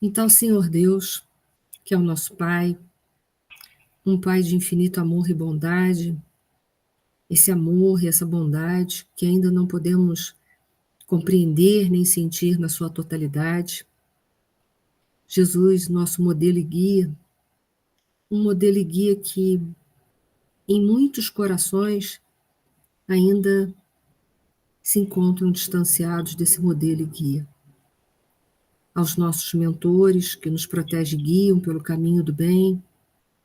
Então, Senhor Deus, que é o nosso Pai, um Pai de infinito amor e bondade, esse amor e essa bondade que ainda não podemos compreender nem sentir na sua totalidade. Jesus, nosso modelo e guia, um modelo e guia que em muitos corações ainda se encontram distanciados desse modelo e guia. Aos nossos mentores que nos protegem e guiam pelo caminho do bem,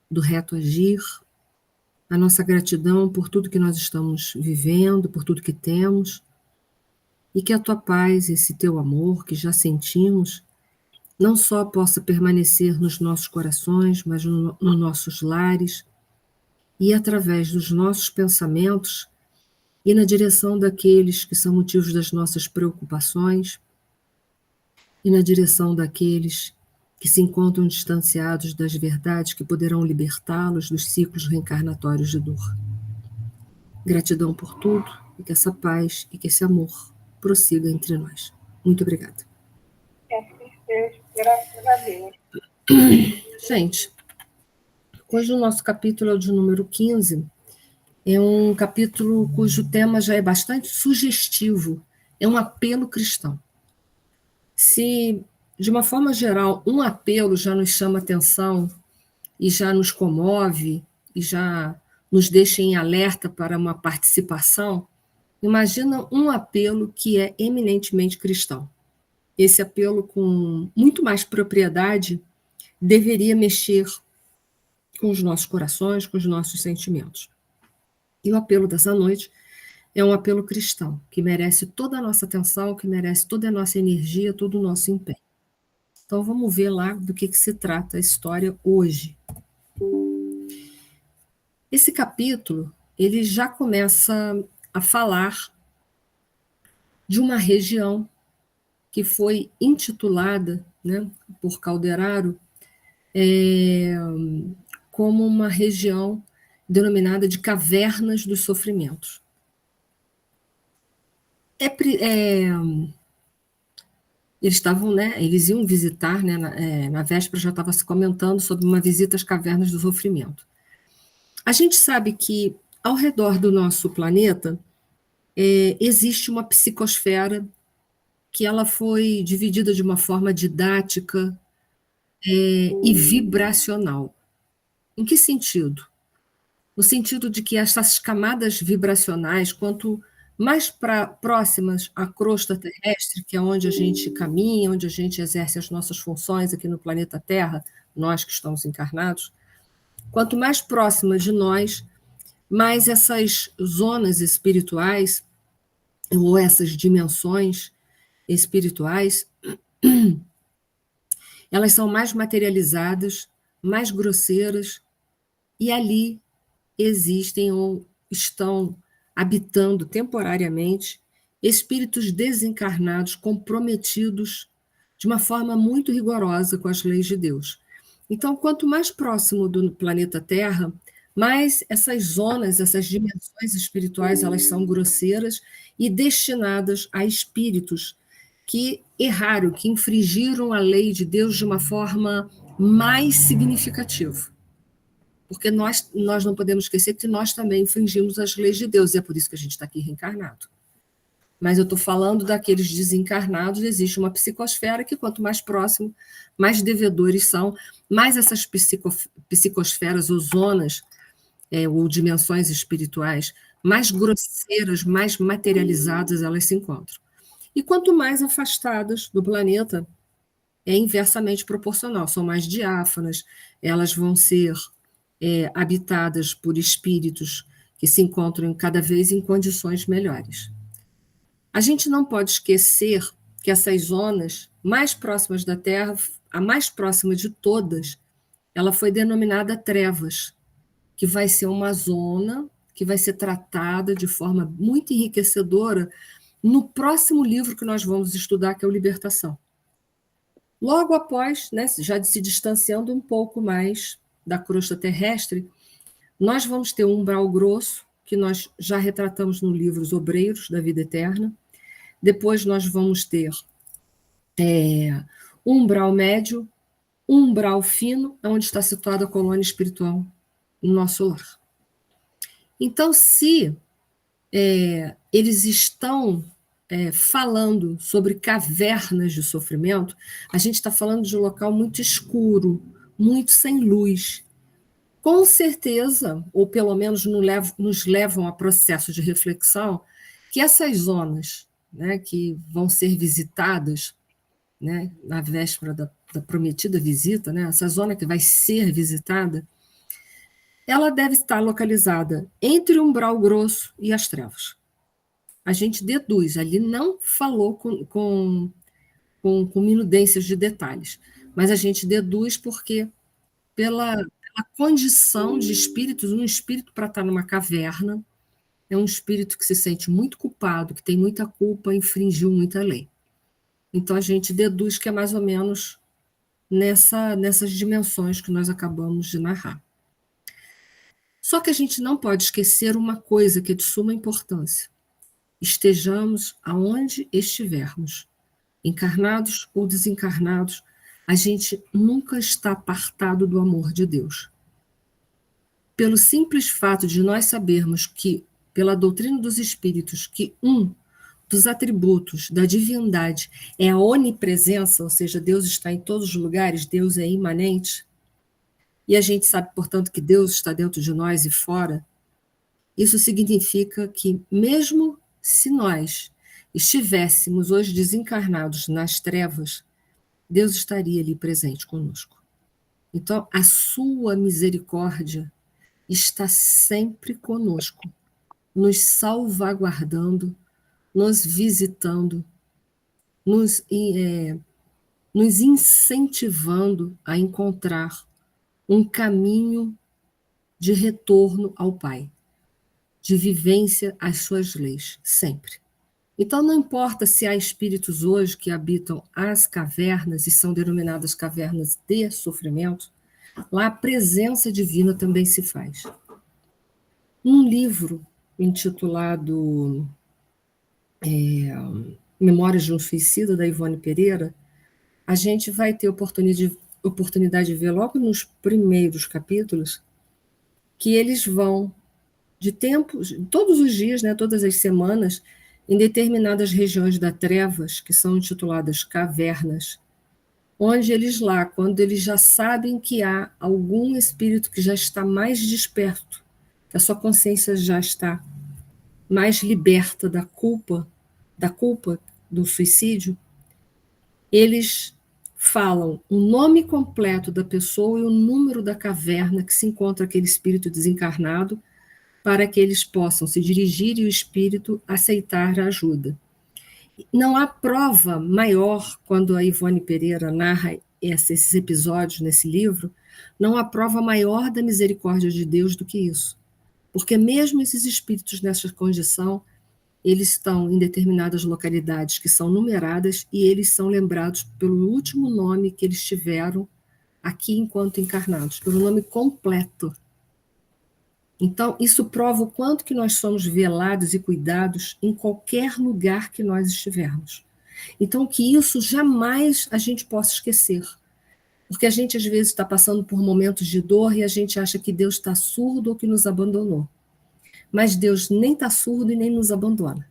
do reto agir, a nossa gratidão por tudo que nós estamos vivendo, por tudo que temos, e que a tua paz, esse teu amor que já sentimos, não só possa permanecer nos nossos corações, mas nos nossos lares, e através dos nossos pensamentos, e na direção daqueles que são motivos das nossas preocupações, e na direção daqueles que se encontram distanciados das verdades que poderão libertá-los dos ciclos reencarnatórios de dor. Gratidão por tudo, e que essa paz e que esse amor prossiga entre nós. Muito obrigada. Graças a Deus. Gente, hoje o nosso capítulo é o de número 15. É um capítulo cujo tema já é bastante sugestivo. É um apelo cristão. Se, de uma forma geral, um apelo já nos chama atenção e já nos comove e já nos deixa em alerta para uma participação, imagina um apelo que é eminentemente cristão. Esse apelo, com muito mais propriedade, deveria mexer com os nossos corações, com os nossos sentimentos. E o apelo dessa noite é um apelo cristão, que merece toda a nossa atenção, que merece toda a nossa energia, todo o nosso empenho. Então vamos ver lá do que se trata a história hoje. Esse capítulo, ele já começa a falar de uma região que foi intitulada, né, por Calderaro, como uma região denominada de Cavernas dos Sofrimentos. Eles estavam, né, eles iam visitar, né, na véspera já estava se comentando sobre uma visita às Cavernas do Sofrimento. A gente sabe que ao redor do nosso planeta existe uma psicosfera que ela foi dividida de uma forma didática e vibracional. Em que sentido? No sentido de que essas camadas vibracionais, quanto mais próximas à crosta terrestre, que é onde a gente caminha, onde a gente exerce as nossas funções aqui no planeta Terra, nós que estamos encarnados, quanto mais próximas de nós, mais essas zonas espirituais, ou essas dimensões espirituais, elas são mais materializadas, mais grosseiras, e ali existem ou estão habitando temporariamente espíritos desencarnados, comprometidos de uma forma muito rigorosa com as leis de Deus. Então, quanto mais próximo do planeta Terra, mais essas zonas, essas dimensões espirituais, elas são grosseiras e destinadas a espíritos que erraram, que infringiram a lei de Deus de uma forma mais significativa. Porque nós não podemos esquecer que nós também infringimos as leis de Deus, e é por isso que a gente está aqui reencarnado. Mas eu estou falando daqueles desencarnados, existe uma psicosfera que quanto mais próximo, mais devedores são, mais essas psicosferas ou zonas, ou dimensões espirituais, mais grosseiras, mais materializadas elas se encontram. E quanto mais afastadas do planeta, é inversamente proporcional, são mais diáfanas, elas vão ser habitadas por espíritos que se encontram cada vez em condições melhores. A gente não pode esquecer que essas zonas mais próximas da Terra, a mais próxima de todas, ela foi denominada trevas, que vai ser uma zona que vai ser tratada de forma muito enriquecedora no próximo livro que nós vamos estudar, que é o Libertação. Logo após, né, já se distanciando um pouco mais da crosta terrestre, nós vamos ter um umbral grosso, que nós já retratamos no livro Os Obreiros da Vida Eterna. Depois nós vamos ter umbral médio, umbral fino, é onde está situada a colônia espiritual no nosso lar. Então, se eles estão falando sobre cavernas de sofrimento, a gente está falando de um local muito escuro, muito sem luz. Com certeza, ou pelo menos nos levam a processo de reflexão, que essas zonas, né, que vão ser visitadas, né, na véspera da prometida visita, né, essa zona que vai ser visitada, ela deve estar localizada entre o umbral grosso e as trevas. A gente deduz, ali não falou com minudências de detalhes, mas a gente deduz porque pela condição de espíritos, um espírito para estar numa caverna é um espírito que se sente muito culpado, que tem muita culpa, infringiu muita lei. Então a gente deduz que é mais ou menos nessas dimensões que nós acabamos de narrar. Só que a gente não pode esquecer uma coisa que é de suma importância. Estejamos aonde estivermos, encarnados ou desencarnados, a gente nunca está apartado do amor de Deus. Pelo simples fato de nós sabermos que, pela doutrina dos espíritos, que um dos atributos da divindade é a onipresença, ou seja, Deus está em todos os lugares, Deus é imanente, e a gente sabe, portanto, que Deus está dentro de nós e fora, isso significa que, mesmo se nós estivéssemos hoje desencarnados nas trevas, Deus estaria ali presente conosco. Então, a sua misericórdia está sempre conosco, nos salvaguardando, nos visitando, nos incentivando a encontrar um caminho de retorno ao Pai, de vivência às suas leis, sempre. Então, não importa se há espíritos hoje que habitam as cavernas e são denominadas cavernas de sofrimento, lá a presença divina também se faz. Um livro intitulado Memórias de um Suicida, da Ivone Pereira, a gente vai ter oportunidade de ver logo nos primeiros capítulos que eles vão de tempos, todos os dias, né, todas as semanas, em determinadas regiões da trevas, que são intituladas cavernas, onde eles lá, quando eles já sabem que há algum espírito que já está mais desperto, que a sua consciência já está mais liberta da culpa do suicídio, eles falam o nome completo da pessoa e o número da caverna que se encontra aquele espírito desencarnado, para que eles possam se dirigir e o espírito aceitar a ajuda. Não há prova maior, quando a Ivone Pereira narra esses episódios nesse livro, não há prova maior da misericórdia de Deus do que isso. Porque mesmo esses espíritos nessa condição, eles estão em determinadas localidades que são numeradas e eles são lembrados pelo último nome que eles tiveram aqui enquanto encarnados, pelo nome completo. Então, isso prova o quanto que nós somos velados e cuidados em qualquer lugar que nós estivermos. Então, que isso jamais a gente possa esquecer. Porque a gente, às vezes, está passando por momentos de dor e a gente acha que Deus está surdo ou que nos abandonou. Mas Deus nem está surdo e nem nos abandona.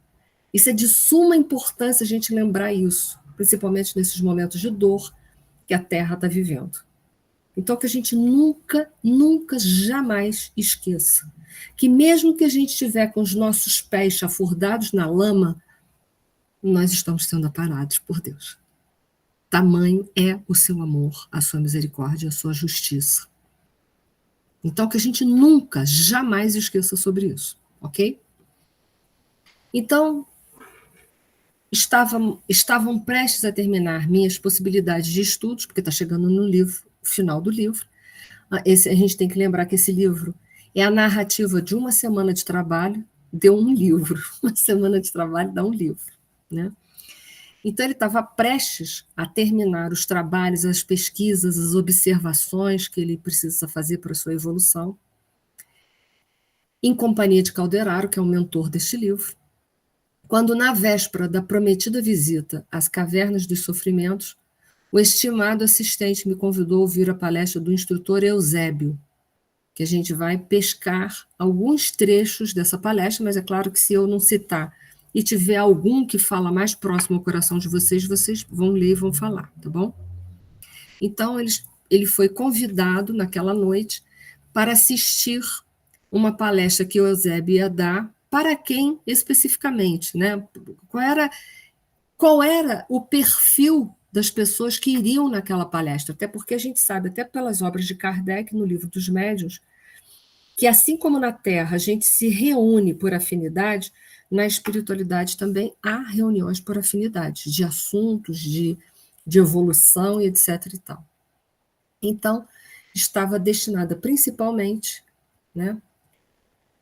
Isso é de suma importância a gente lembrar isso, principalmente nesses momentos de dor que a Terra está vivendo. Então, que a gente nunca, nunca, jamais esqueça que mesmo que a gente estiver com os nossos pés chafurdados na lama, nós estamos sendo aparados por Deus. Tamanho é o seu amor, a sua misericórdia, a sua justiça. Então, que a gente nunca, jamais esqueça sobre isso, ok? Então, estavam prestes a terminar minhas possibilidades de estudos, porque está chegando no final do livro. A gente tem que lembrar que esse livro é a narrativa de uma semana de trabalho, deu um livro. Uma semana de trabalho dá um livro, né? Então, ele estava prestes a terminar os trabalhos, as pesquisas, as observações que ele precisa fazer para a sua evolução, em companhia de Calderaro, que é o mentor deste livro, quando, na véspera da prometida visita às cavernas dos sofrimentos, O estimado assistente me convidou a ouvir a palestra do instrutor Eusébio, que a gente vai pescar alguns trechos dessa palestra, mas é claro que se eu não citar e tiver algum que fala mais próximo ao coração de vocês, vocês vão ler e vão falar, tá bom? Então, ele foi convidado naquela noite para assistir uma palestra que o Eusébio ia dar. Para quem especificamente, né? Qual era o perfil das pessoas que iriam naquela palestra? Até porque a gente sabe, até pelas obras de Kardec, no livro dos Médiuns, que assim como na Terra a gente se reúne por afinidade, na espiritualidade também há reuniões por afinidade, de assuntos, de evolução e etc. e tal. Então, estava destinada principalmente, né,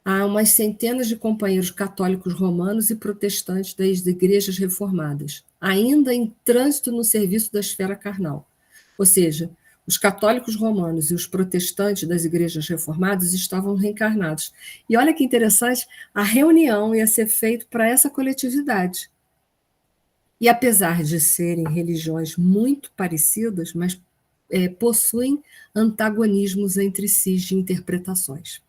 a umas centenas de companheiros católicos romanos e protestantes das igrejas reformadas, ainda em trânsito no serviço da esfera carnal. Ou seja, os católicos romanos e os protestantes das igrejas reformadas estavam reencarnados. E olha que interessante, a reunião ia ser feita para essa coletividade. E apesar de serem religiões muito parecidas, mas possuem antagonismos entre si de interpretações.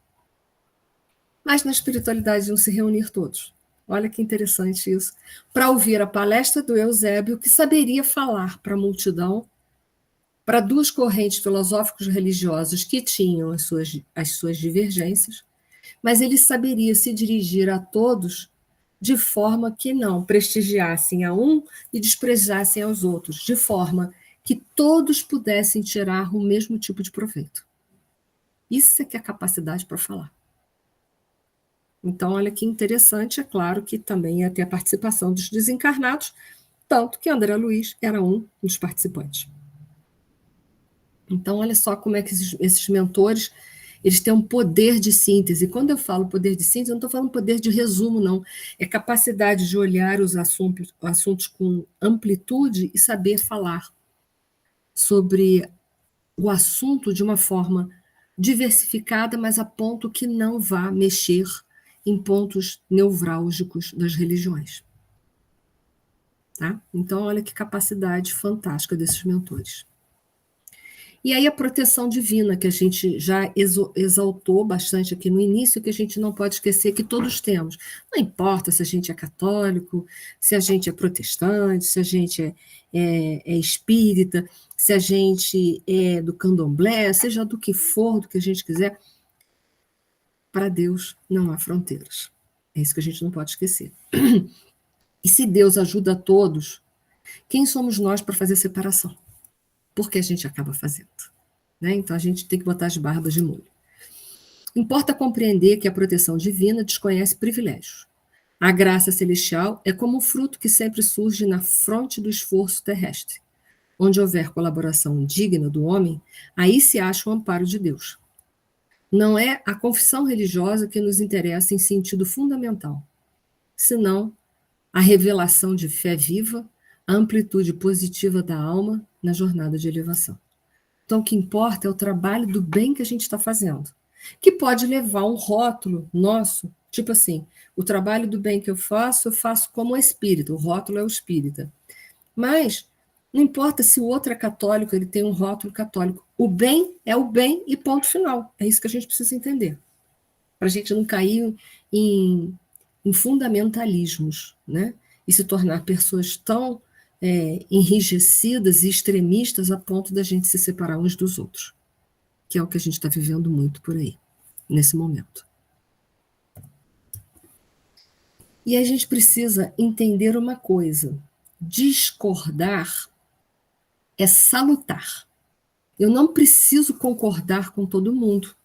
Mas na espiritualidade iam se reunir todos. Olha que interessante isso. Para ouvir a palestra do Eusébio, que saberia falar para a multidão, para duas correntes filosóficos religiosas que tinham as suas divergências, mas ele saberia se dirigir a todos de forma que não prestigiassem a um e desprezassem aos outros, de forma que todos pudessem tirar o mesmo tipo de proveito. Isso é que é a capacidade para falar. Então, olha que interessante, é claro que também ia ter a participação dos desencarnados, tanto que André Luiz era um dos participantes. Então, olha só como é que esses mentores, eles têm um poder de síntese. Quando eu falo poder de síntese, eu não estou falando poder de resumo, não. É capacidade de olhar os assuntos com amplitude e saber falar sobre o assunto de uma forma diversificada, mas a ponto que não vá mexer em pontos nevrálgicos das religiões. Tá? Então, olha que capacidade fantástica desses mentores. E aí a proteção divina, que a gente já exaltou bastante aqui no início, que a gente não pode esquecer que todos temos. Não importa se a gente é católico, se a gente é protestante, se a gente é espírita, se a gente é do candomblé, seja do que for, do que a gente quiser, para Deus não há fronteiras. É isso que a gente não pode esquecer. E se Deus ajuda a todos, quem somos nós para fazer separação? Porque a gente acaba fazendo. Né? Então a gente tem que botar as barbas de molho. Importa compreender que a proteção divina desconhece privilégios. A graça celestial é como um fruto que sempre surge na fronte do esforço terrestre. Onde houver colaboração digna do homem, aí se acha o amparo de Deus. Não é a confissão religiosa que nos interessa em sentido fundamental, senão a revelação de fé viva, a amplitude positiva da alma na jornada de elevação. Então, o que importa é o trabalho do bem que a gente está fazendo, que pode levar um rótulo nosso, tipo assim, o trabalho do bem que eu faço como espírita, o rótulo é o espírita. Mas não importa se o outro é católico, ele tem um rótulo católico. O bem é o bem e ponto final. É isso que a gente precisa entender. Para a gente não cair em fundamentalismos, né? E se tornar pessoas tão enrijecidas e extremistas a ponto da gente se separar uns dos outros, que é o que a gente está vivendo muito por aí, nesse momento. E a gente precisa entender uma coisa: discordar é salutar. Eu não preciso concordar com todo mundo.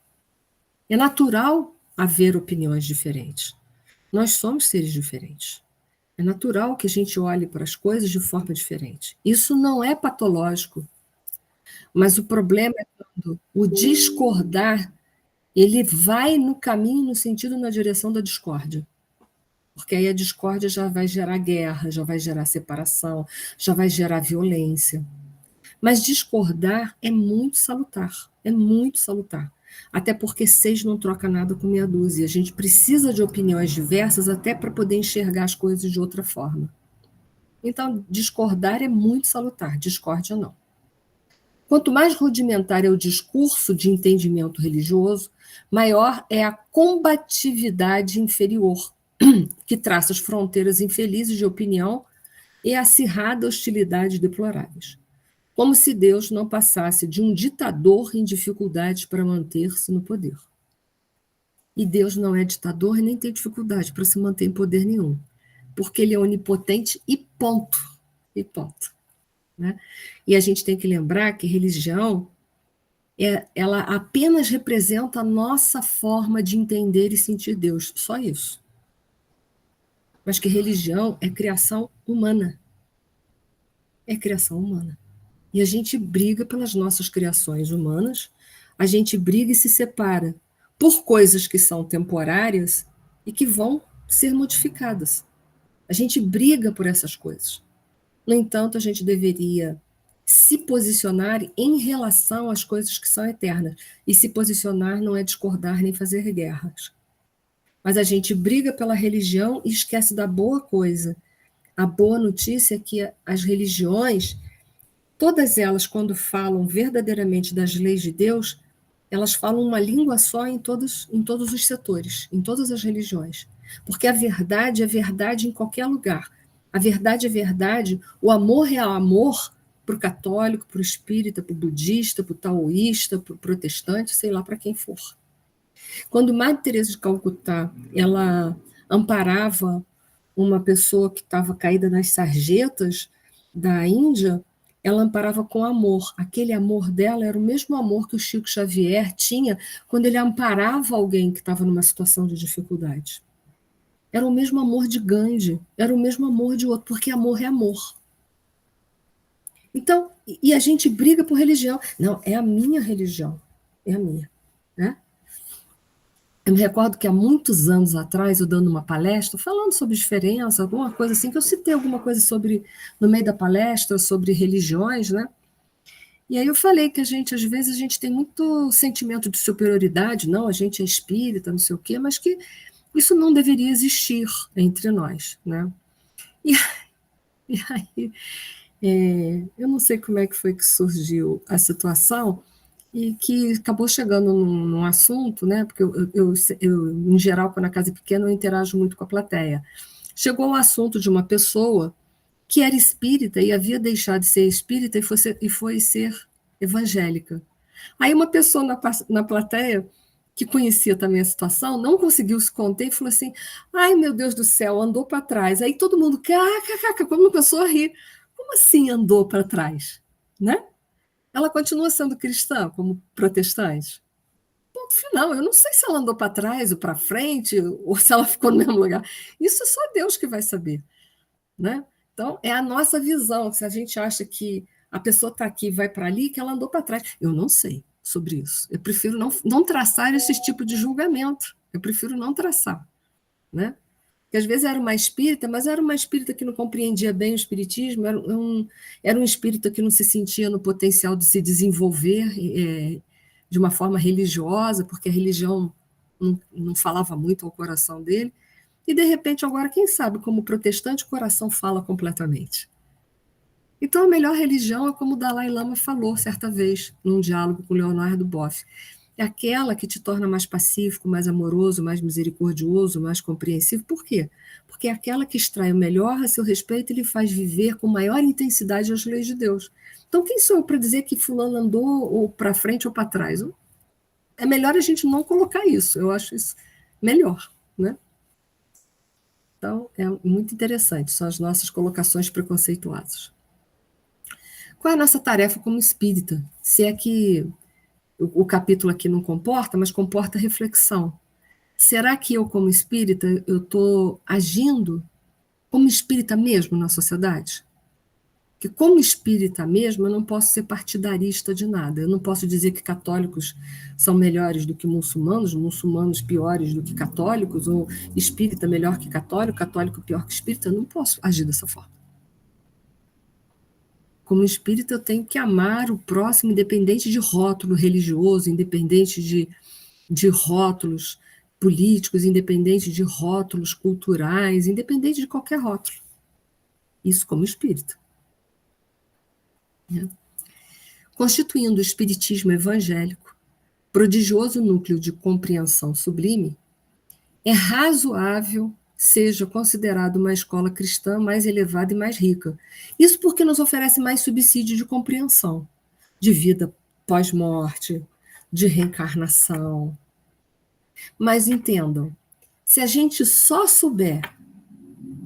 É natural haver opiniões diferentes. Nós somos seres diferentes. É natural que a gente olhe para as coisas de forma diferente. Isso não é patológico. Mas o problema é quando o discordar, ele vai no caminho, no sentido, na direção da discórdia. Porque aí a discórdia já vai gerar guerra, já vai gerar separação, já vai gerar violência. Mas discordar é muito salutar, é muito salutar. Até porque 6 não troca nada com meia dúzia. A gente precisa de opiniões diversas até para poder enxergar as coisas de outra forma. Então, discordar é muito salutar, discórdia não. Quanto mais rudimentar é o discurso de entendimento religioso, maior é a combatividade inferior, que traça as fronteiras infelizes de opinião e a acirrada hostilidade deploráveis. Como se Deus não passasse de um ditador em dificuldades para manter-se no poder. E Deus não é ditador e nem tem dificuldade para se manter em poder nenhum, porque ele é onipotente e ponto. E ponto. Né? E a gente tem que lembrar que religião, ela apenas representa a nossa forma de entender e sentir Deus, só isso. Mas que religião é criação humana. É criação humana. E a gente briga pelas nossas criações humanas, a gente briga e se separa por coisas que são temporárias e que vão ser modificadas. A gente briga por essas coisas. No entanto, a gente deveria se posicionar em relação às coisas que são eternas. E se posicionar não é discordar nem fazer guerras. Mas a gente briga pela religião e esquece da boa coisa. A boa notícia é que as religiões, todas elas, quando falam verdadeiramente das leis de Deus, elas falam uma língua só em todos os setores, em todas as religiões. Porque a verdade é verdade em qualquer lugar. A verdade é verdade, o amor é amor para o católico, para o espírita, para o budista, para o taoísta, para o protestante, sei lá para quem for. Quando Madre Teresa de Calcutá, ela amparava uma pessoa que estava caída nas sarjetas da Índia, ela amparava com amor. Aquele amor dela era o mesmo amor que o Chico Xavier tinha quando ele amparava alguém que estava numa situação de dificuldade. Era o mesmo amor de Gandhi, era o mesmo amor de outro, porque amor é amor. Então, e a gente briga por religião. Não, é a minha religião, é a minha. Né? Eu me recordo que há muitos anos atrás, eu dando uma palestra, falando sobre diferença, alguma coisa assim, que eu citei alguma coisa sobre, no meio da palestra, sobre religiões, né? E aí eu falei que às vezes, a gente tem muito sentimento de superioridade, não, a gente é espírita, não sei o quê, mas que isso não deveria existir entre nós, né? E, e aí, eu não sei como é que foi que surgiu a situação, e que acabou chegando num assunto, né? Porque eu, em geral, quando a casa é pequena, eu interajo muito com a plateia. Chegou o assunto de uma pessoa que era espírita e havia deixado de ser espírita e foi ser evangélica. Aí uma pessoa na plateia, que conhecia também a situação, não conseguiu se conter e falou assim, ai, meu Deus do céu, andou para trás. Aí todo mundo, como começou a rir. Como assim andou para trás? Né? Ela continua sendo cristã, como protestante? Ponto final. Eu não sei se ela andou para trás ou para frente, ou se ela ficou no mesmo lugar. Isso é só Deus que vai saber. Né? Então, é a nossa visão. Se a gente acha que a pessoa está aqui e vai para ali, que ela andou para trás. Eu não sei sobre isso. Eu prefiro não traçar esse tipo de julgamento. Eu prefiro não traçar. Né? Que às vezes era uma espírita, mas era uma espírita que não compreendia bem o espiritismo, era um espírita que não se sentia no potencial de se desenvolver de uma forma religiosa, porque a religião não falava muito ao coração dele, e de repente agora, quem sabe, como protestante, o coração fala completamente. Então a melhor religião é como o Dalai Lama falou certa vez, num diálogo com Leonardo Boff, é aquela que te torna mais pacífico, mais amoroso, mais misericordioso, mais compreensivo. Por quê? Porque é aquela que extrai o melhor a seu respeito e lhe faz viver com maior intensidade as leis de Deus. Então, quem sou eu para dizer que fulano andou ou para frente ou para trás? É melhor a gente não colocar isso. Eu acho isso melhor, né? Então, é muito interessante. São as nossas colocações preconceituosas. Qual é a nossa tarefa como espírita? Se é que o capítulo aqui não comporta, mas comporta reflexão. Será que eu, como espírita, eu estou agindo como espírita mesmo na sociedade? Que como espírita mesmo, eu não posso ser partidarista de nada. Eu não posso dizer que católicos são melhores do que muçulmanos piores do que católicos, ou espírita melhor que católico, católico pior que espírita. Eu não posso agir dessa forma. Como espírita, eu tenho que amar o próximo, independente de rótulo religioso, independente de rótulos políticos, independente de rótulos culturais, independente de qualquer rótulo. Isso como espírito. constituindo o espiritismo evangélico, prodigioso núcleo de compreensão sublime, é razoável seja considerado uma escola cristã mais elevada e mais rica. Isso porque nos oferece mais subsídio de compreensão, de vida pós-morte, de reencarnação. Mas entendam, se a gente só souber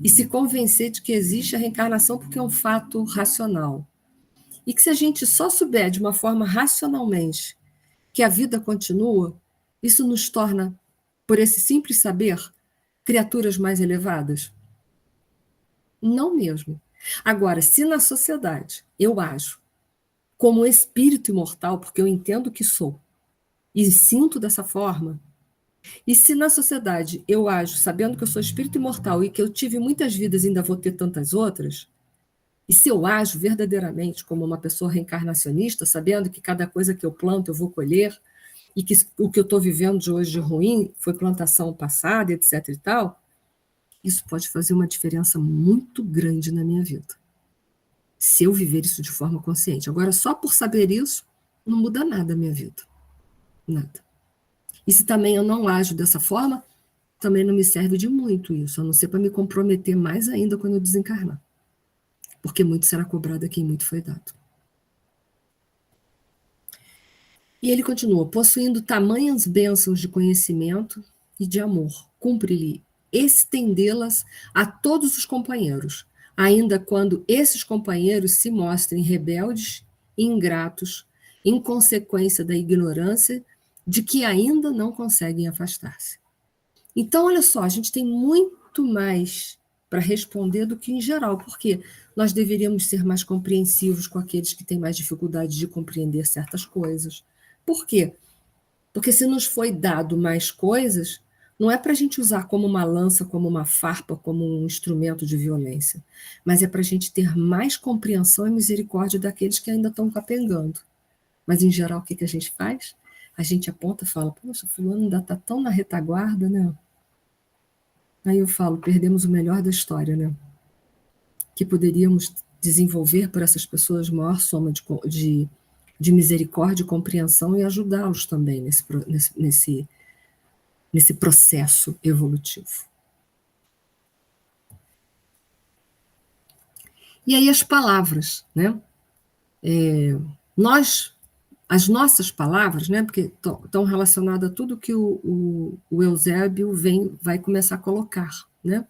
e se convencer de que existe a reencarnação porque é um fato racional, e que se a gente só souber de uma forma racionalmente que a vida continua, isso nos torna, por esse simples saber, criaturas mais elevadas? Não mesmo. Agora, se na sociedade eu ajo como espírito imortal, porque eu entendo que sou, e sinto dessa forma, e se na sociedade eu ajo sabendo que eu sou espírito imortal e que eu tive muitas vidas e ainda vou ter tantas outras, e se eu ajo verdadeiramente como uma pessoa reencarnacionista, sabendo que cada coisa que eu planto eu vou colher, e que o que eu estou vivendo de hoje de ruim foi plantação passada, etc. e tal, isso pode fazer uma diferença muito grande na minha vida. Se eu viver isso de forma consciente. Agora, só por saber isso, não muda nada a minha vida. Nada. E se também eu não ajo dessa forma, também não me serve de muito isso, a não ser para me comprometer mais ainda quando eu desencarnar. Porque muito será cobrado a quem muito foi dado. E ele continua, possuindo tamanhas bênçãos de conhecimento e de amor, cumpre-lhe estendê-las a todos os companheiros, ainda quando esses companheiros se mostrem rebeldes e ingratos, em consequência da ignorância de que ainda não conseguem afastar-se. Então, olha só, a gente tem muito mais para responder do que em geral, porque nós deveríamos ser mais compreensivos com aqueles que têm mais dificuldade de compreender certas coisas. Por quê? Porque se nos foi dado mais coisas, não é para a gente usar como uma lança, como uma farpa, como um instrumento de violência, mas é para a gente ter mais compreensão e misericórdia daqueles que ainda estão capengando. Mas, em geral, o que a gente faz? A gente aponta e fala, poxa, fulano ainda está tão na retaguarda, né? Aí eu falo, perdemos o melhor da história, né? Que poderíamos desenvolver para essas pessoas maior soma de misericórdia e compreensão e ajudá-los também nesse processo evolutivo. E aí as palavras, né? As nossas palavras, né? Porque estão relacionadas a tudo que o Eusébio vai começar a colocar, né?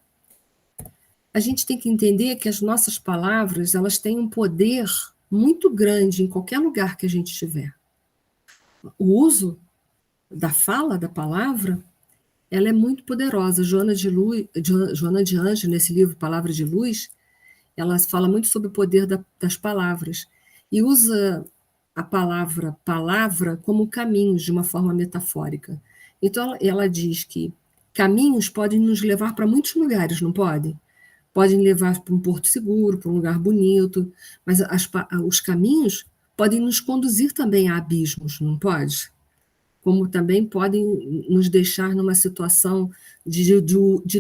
A gente tem que entender que as nossas palavras, elas têm um poder muito grande em qualquer lugar que a gente estiver. O uso da fala, da palavra, ela é muito poderosa. Joana de Anjos, nesse livro Palavra de Luz, ela fala muito sobre o poder das palavras e usa a palavra como caminhos de uma forma metafórica. Então ela diz que caminhos podem nos levar para muitos lugares, não podem? Podem levar para um porto seguro, para um lugar bonito, mas os caminhos podem nos conduzir também a abismos, não pode? Como também podem nos deixar numa situação de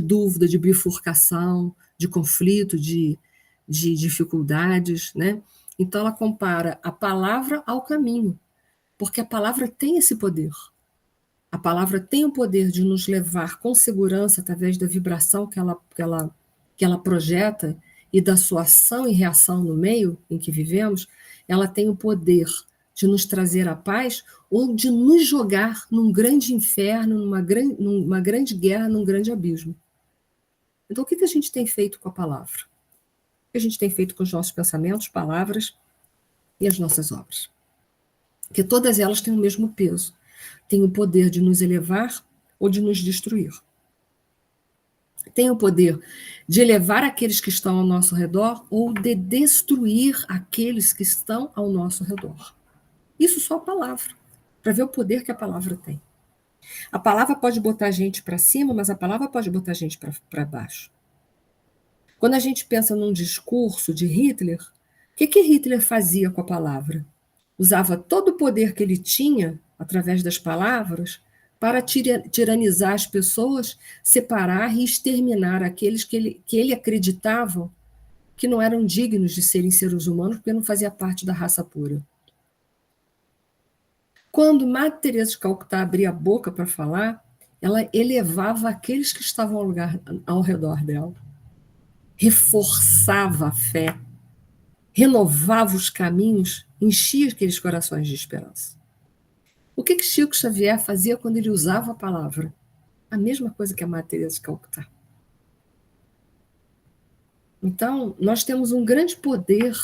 dúvida, de bifurcação, de conflito, de dificuldades, né? Então ela compara a palavra ao caminho, porque a palavra tem esse poder. A palavra tem o poder de nos levar com segurança através da vibração que ela projeta e da sua ação e reação no meio em que vivemos, ela tem o poder de nos trazer a paz ou de nos jogar num grande inferno, numa grande guerra, num grande abismo. Então, o que a gente tem feito com a palavra? O que a gente tem feito com os nossos pensamentos, palavras e as nossas obras? Porque todas elas têm o mesmo peso. Têm o poder de nos elevar ou de nos destruir. Tem o poder de elevar aqueles que estão ao nosso redor ou de destruir aqueles que estão ao nosso redor. Isso só a palavra, para ver o poder que a palavra tem. A palavra pode botar a gente para cima, mas a palavra pode botar a gente para baixo. Quando a gente pensa num discurso de Hitler, o que Hitler fazia com a palavra? Usava todo o poder que ele tinha, através das palavras, para tiranizar as pessoas, separar e exterminar aqueles que ele acreditava que não eram dignos de serem seres humanos, porque não fazia parte da raça pura. quando Madre Teresa de Calcutá abria a boca para falar, ela elevava aqueles que estavam ao redor dela, reforçava a fé, renovava os caminhos, enchia aqueles corações de esperança. O que Chico Xavier fazia quando ele usava a palavra? A mesma coisa que a Madre Teresa de Calcutá. Então, nós temos um grande poder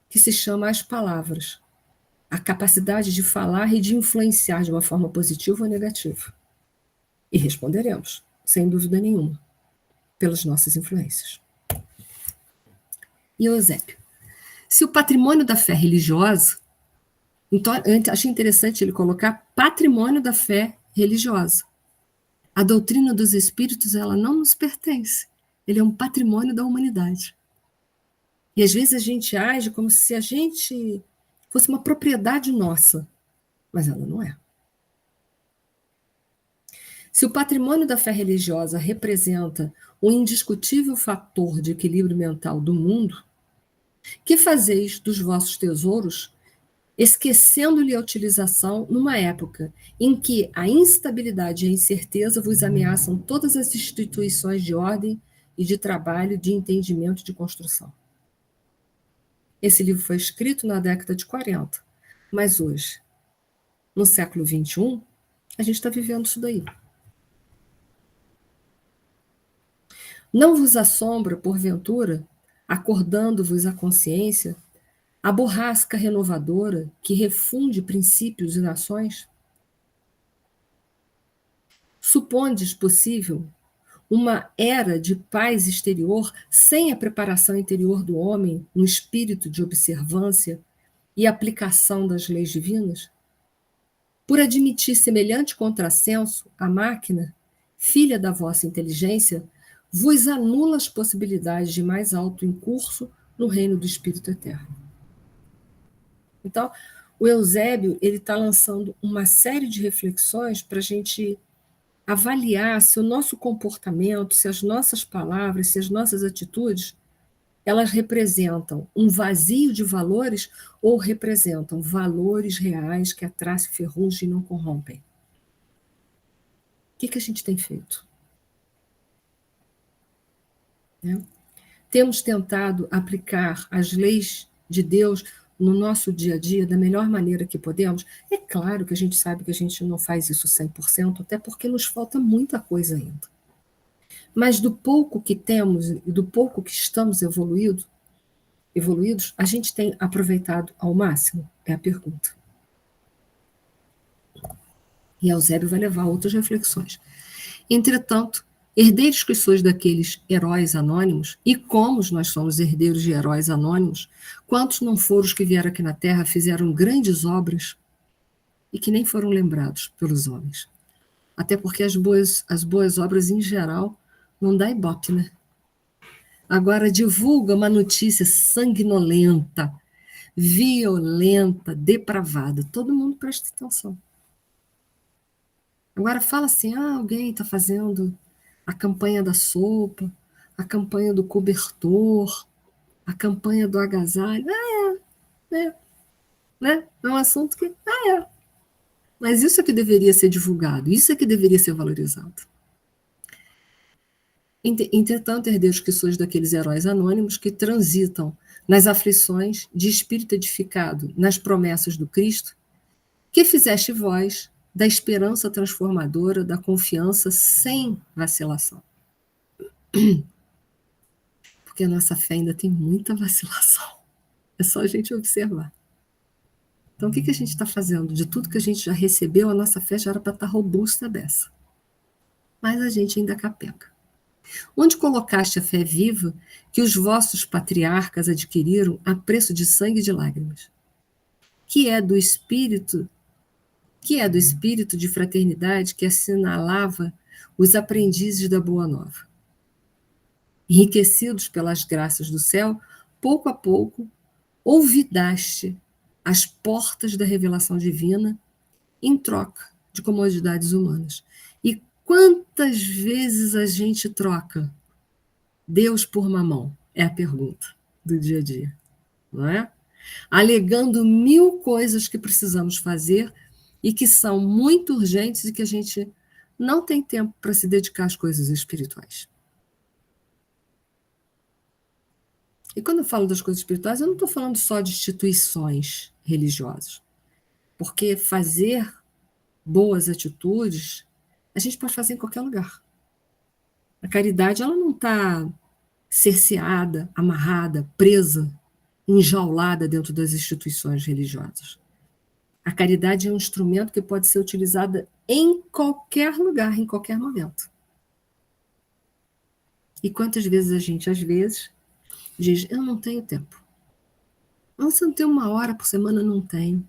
que se chama as palavras. A capacidade de falar e de influenciar de uma forma positiva ou negativa. E responderemos, sem dúvida nenhuma, pelas nossas influências. E Eusébio? Se o patrimônio da fé religiosa, então eu achei interessante ele colocar patrimônio da fé religiosa. A doutrina dos espíritos, ela não nos pertence. Ele é um patrimônio da humanidade. E às vezes a gente age como se a gente fosse uma propriedade nossa, mas ela não é. Se o patrimônio da fé religiosa representa um indiscutível fator de equilíbrio mental do mundo, que fazeis dos vossos tesouros, esquecendo-lhe a utilização numa época em que a instabilidade e a incerteza vos ameaçam todas as instituições de ordem e de trabalho, de entendimento e de construção? Esse livro foi escrito na década de 40, mas hoje, no século XXI, a gente está vivendo isso daí. Não vos assombra, porventura, acordando-vos a consciência, a borrasca renovadora que refunde princípios e nações? Supondes possível uma era de paz exterior sem a preparação interior do homem no espírito de observância e aplicação das leis divinas? Por admitir semelhante contrassenso, a máquina, filha da vossa inteligência, vos anula as possibilidades de mais alto incurso no reino do Espírito Eterno. Então, o Eusébio ele está lançando uma série de reflexões para a gente avaliar se o nosso comportamento, se as nossas palavras, se as nossas atitudes, elas representam um vazio de valores ou representam valores reais que a traça ferrugem e não corrompem. O que a gente tem feito? Né? Temos tentado aplicar as leis de Deus no nosso dia a dia da melhor maneira que podemos? É claro que a gente sabe que a gente não faz isso 100%, até porque nos falta muita coisa ainda. Mas do pouco que temos e do pouco que estamos evoluídos, a gente tem aproveitado ao máximo? É a pergunta. E Eusébio vai levar a outras reflexões. Entretanto, herdeiros que sois daqueles heróis anônimos, e como nós somos herdeiros de heróis anônimos, quantos não foram os que vieram aqui na Terra, fizeram grandes obras e que nem foram lembrados pelos homens? Até porque as boas obras, em geral, não dá ibope, né? Agora, divulga uma notícia sanguinolenta, violenta, depravada. Todo mundo presta atenção. Agora fala assim, alguém está fazendo a campanha da sopa, a campanha do cobertor, a campanha do agasalho. Né? É um assunto que, Mas isso é que deveria ser divulgado, isso é que deveria ser valorizado. Entretanto, herdeiros que sois daqueles heróis anônimos que transitam nas aflições de espírito edificado nas promessas do Cristo, que fizeste vós da esperança transformadora, da confiança sem vacilação. Porque a nossa fé ainda tem muita vacilação. É só a gente observar. Então, o que a gente está fazendo? De tudo que a gente já recebeu, a nossa fé já era para estar robusta dessa. Mas a gente ainda capenga. Onde colocaste a fé viva que os vossos patriarcas adquiriram a preço de sangue e de lágrimas? Que é do espírito de fraternidade que assinalava os aprendizes da Boa Nova. Enriquecidos pelas graças do céu, pouco a pouco, olvidaste as portas da revelação divina em troca de comodidades humanas. E quantas vezes a gente troca Deus por mamão? É a pergunta do dia a dia, não é? alegando 1000 coisas que precisamos fazer e que são muito urgentes e que a gente não tem tempo para se dedicar às coisas espirituais. E quando eu falo das coisas espirituais, eu não estou falando só de instituições religiosas, porque fazer boas atitudes a gente pode fazer em qualquer lugar. A caridade, ela não está cerceada, amarrada, presa, enjaulada dentro das instituições religiosas. A caridade é um instrumento que pode ser utilizado em qualquer lugar, em qualquer momento. E quantas vezes a gente, às vezes, diz, eu não tenho tempo. Não, se eu não tenho 1 hora por semana, não tenho.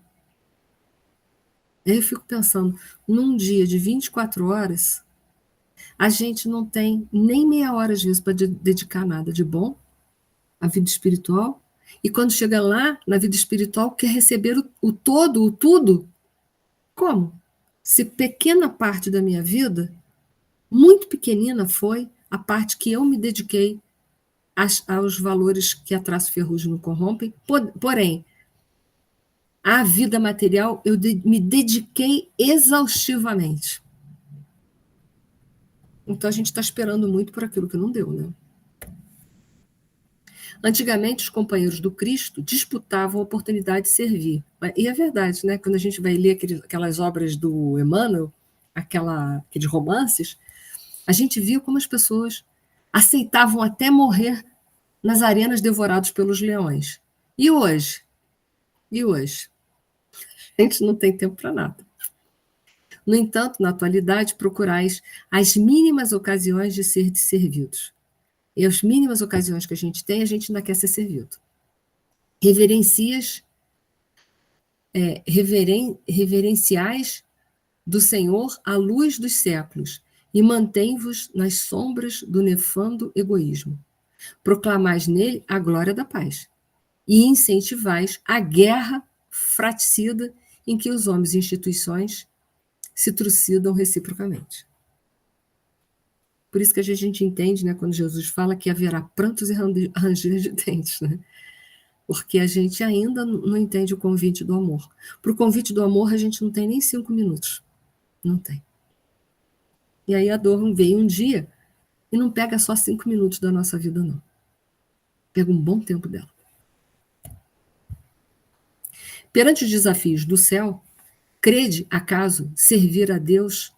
Aí eu fico pensando, num dia de 24 horas, a gente não tem nem meia hora, às vezes, para dedicar nada de bom à vida espiritual. E quando chega lá, na vida espiritual, quer receber o todo, o tudo. Como? Se pequena parte da minha vida, muito pequenina foi a parte que eu me dediquei aos valores que a traço ferrugem não corrompem, porém, a vida material eu me dediquei exaustivamente. Então a gente está esperando muito por aquilo que não deu, né? Antigamente, os companheiros do Cristo disputavam a oportunidade de servir. E é verdade, né? Quando a gente vai ler aquelas obras do Emmanuel, aqueles romances, a gente viu como as pessoas aceitavam até morrer nas arenas devorados pelos leões. E hoje? E hoje? A gente não tem tempo para nada. No entanto, na atualidade, procurais as mínimas ocasiões de ser servidos. E as mínimas ocasiões que a gente tem, a gente ainda quer ser servido. Reverenciais do Senhor a luz dos séculos e mantém-vos nas sombras do nefando egoísmo. Proclamais nele a glória da paz e incentivais a guerra fratricida em que os homens e instituições se trucidam reciprocamente. Por isso que a gente entende, né, quando Jesus fala que haverá prantos e ranger de dentes, né? Porque a gente ainda não entende o convite do amor. Para o convite do amor, a gente não tem nem 5 minutos. Não tem. E aí a dor veio um dia e não pega só 5 minutos da nossa vida, não. Pega um bom tempo dela. Perante os desafios do céu, crede, acaso, servir a Deus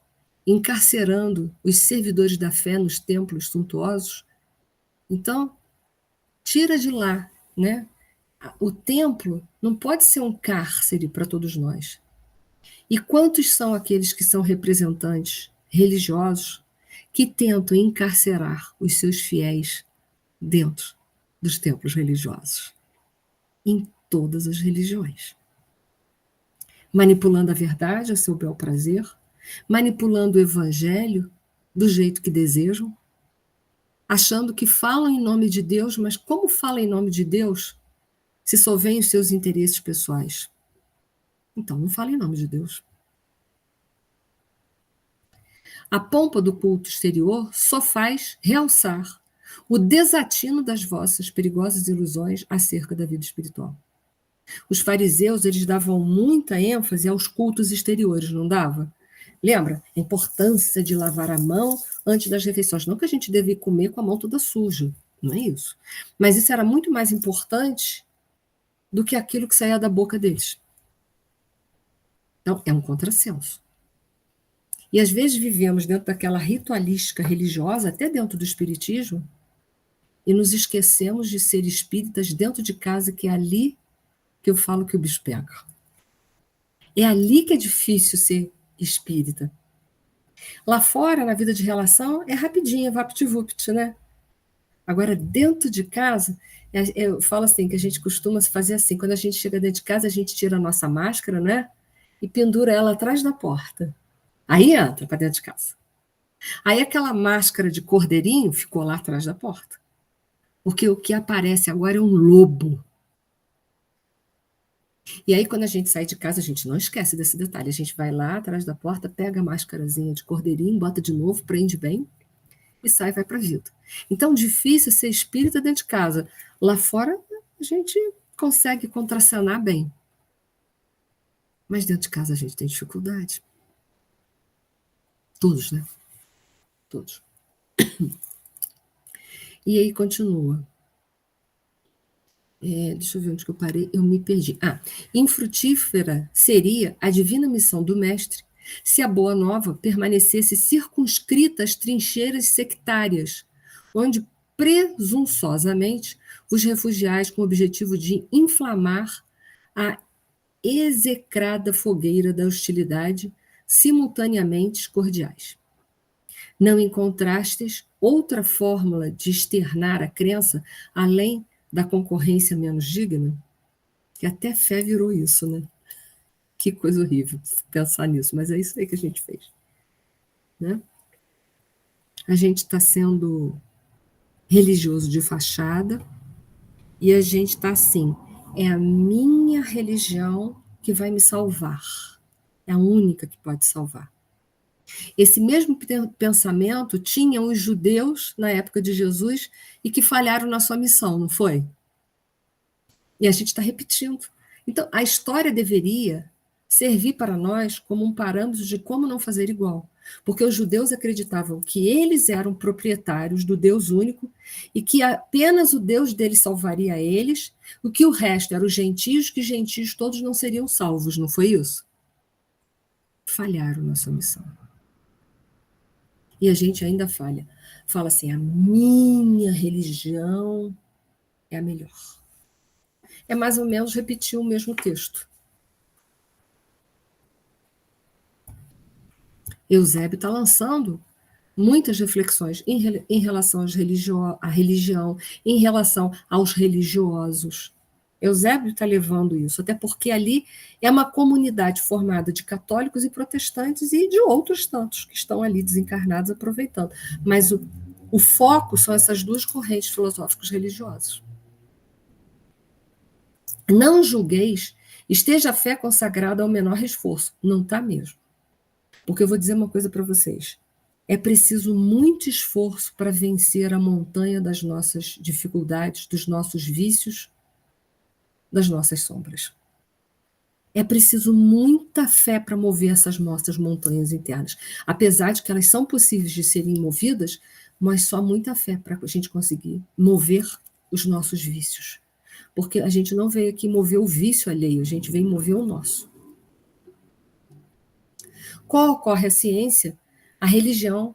encarcerando os servidores da fé nos templos suntuosos? Então, tira de lá, né? O templo não pode ser um cárcere para todos nós. E quantos são aqueles que são representantes religiosos que tentam encarcerar os seus fiéis dentro dos templos religiosos? Em todas as religiões. Manipulando a verdade a seu bel prazer, manipulando o evangelho do jeito que desejam, achando que falam em nome de Deus, mas como falam em nome de Deus se só veem os seus interesses pessoais? Então não fala em nome de Deus. A pompa do culto exterior só faz realçar o desatino das vossas perigosas ilusões acerca da vida espiritual. Os fariseus, eles davam muita ênfase aos cultos exteriores, não dava? Lembra? A importância de lavar a mão antes das refeições. Não que a gente deve comer com a mão toda suja, não é isso. Mas isso era muito mais importante do que aquilo que saía da boca deles. Então, é um contrassenso. E às vezes vivemos dentro daquela ritualística religiosa, até dentro do espiritismo, e nos esquecemos de ser espíritas dentro de casa, que é ali que eu falo que o bicho pega. É ali que é difícil ser espírita. Lá fora, na vida de relação, é rapidinho, é vapt-vupt, né? Agora, dentro de casa, eu falo assim, que a gente costuma fazer assim, quando a gente chega dentro de casa, a gente tira a nossa máscara, né? E pendura ela atrás da porta. Aí entra para dentro de casa. Aí aquela máscara de cordeirinho ficou lá atrás da porta. Porque o que aparece agora é um lobo. E aí, quando a gente sai de casa, a gente não esquece desse detalhe. A gente vai lá atrás da porta, pega a máscarazinha de cordeirinho, bota de novo, prende bem e sai e vai para a vida. Então, difícil ser espírita dentro de casa. Lá fora, a gente consegue contracenar bem. Mas dentro de casa a gente tem dificuldade. Todos, né? Todos. E aí continua. Deixa eu ver onde que eu parei, eu me perdi. Infrutífera seria a divina missão do mestre se a Boa Nova permanecesse circunscrita às trincheiras sectárias, onde presunçosamente os refugiais com o objetivo de inflamar a execrada fogueira da hostilidade, simultaneamente cordiais. Não encontrastes outra fórmula de externar a crença além da concorrência menos digna? Que até fé virou isso, né? Que coisa horrível pensar nisso, mas é isso aí que a gente fez. Né? A gente está sendo religioso de fachada e a gente está assim, é a minha religião que vai me salvar. É a única que pode salvar. Esse mesmo pensamento tinham os judeus na época de Jesus e que falharam na sua missão, não foi? E a gente está repetindo. Então, a história deveria servir para nós como um parâmetro de como não fazer igual. Porque os judeus acreditavam que eles eram proprietários do Deus único e que apenas o Deus deles salvaria eles, o que o resto eram os gentios, que gentios todos não seriam salvos, não foi isso? Falharam na sua missão. E a gente ainda falha. Fala assim, a minha religião é a melhor. É mais ou menos repetir o mesmo texto. Eusébio está lançando muitas reflexões em relação à religião, em relação aos religiosos. Eusébio está levando isso, até porque ali é uma comunidade formada de católicos e protestantes e de outros tantos que estão ali desencarnados aproveitando. Mas o foco são essas duas correntes filosóficas religiosas. Não julgueis, esteja a fé consagrada ao menor esforço. Não está mesmo. Porque eu vou dizer uma coisa para vocês. É preciso muito esforço para vencer a montanha das nossas dificuldades, dos nossos vícios, das nossas sombras. É preciso muita fé para mover essas nossas montanhas internas. Apesar de que elas são possíveis de serem movidas, mas só muita fé para a gente conseguir mover os nossos vícios. Porque a gente não veio aqui mover o vício alheio, a gente veio mover o nosso. Qual ocorre a ciência? A religião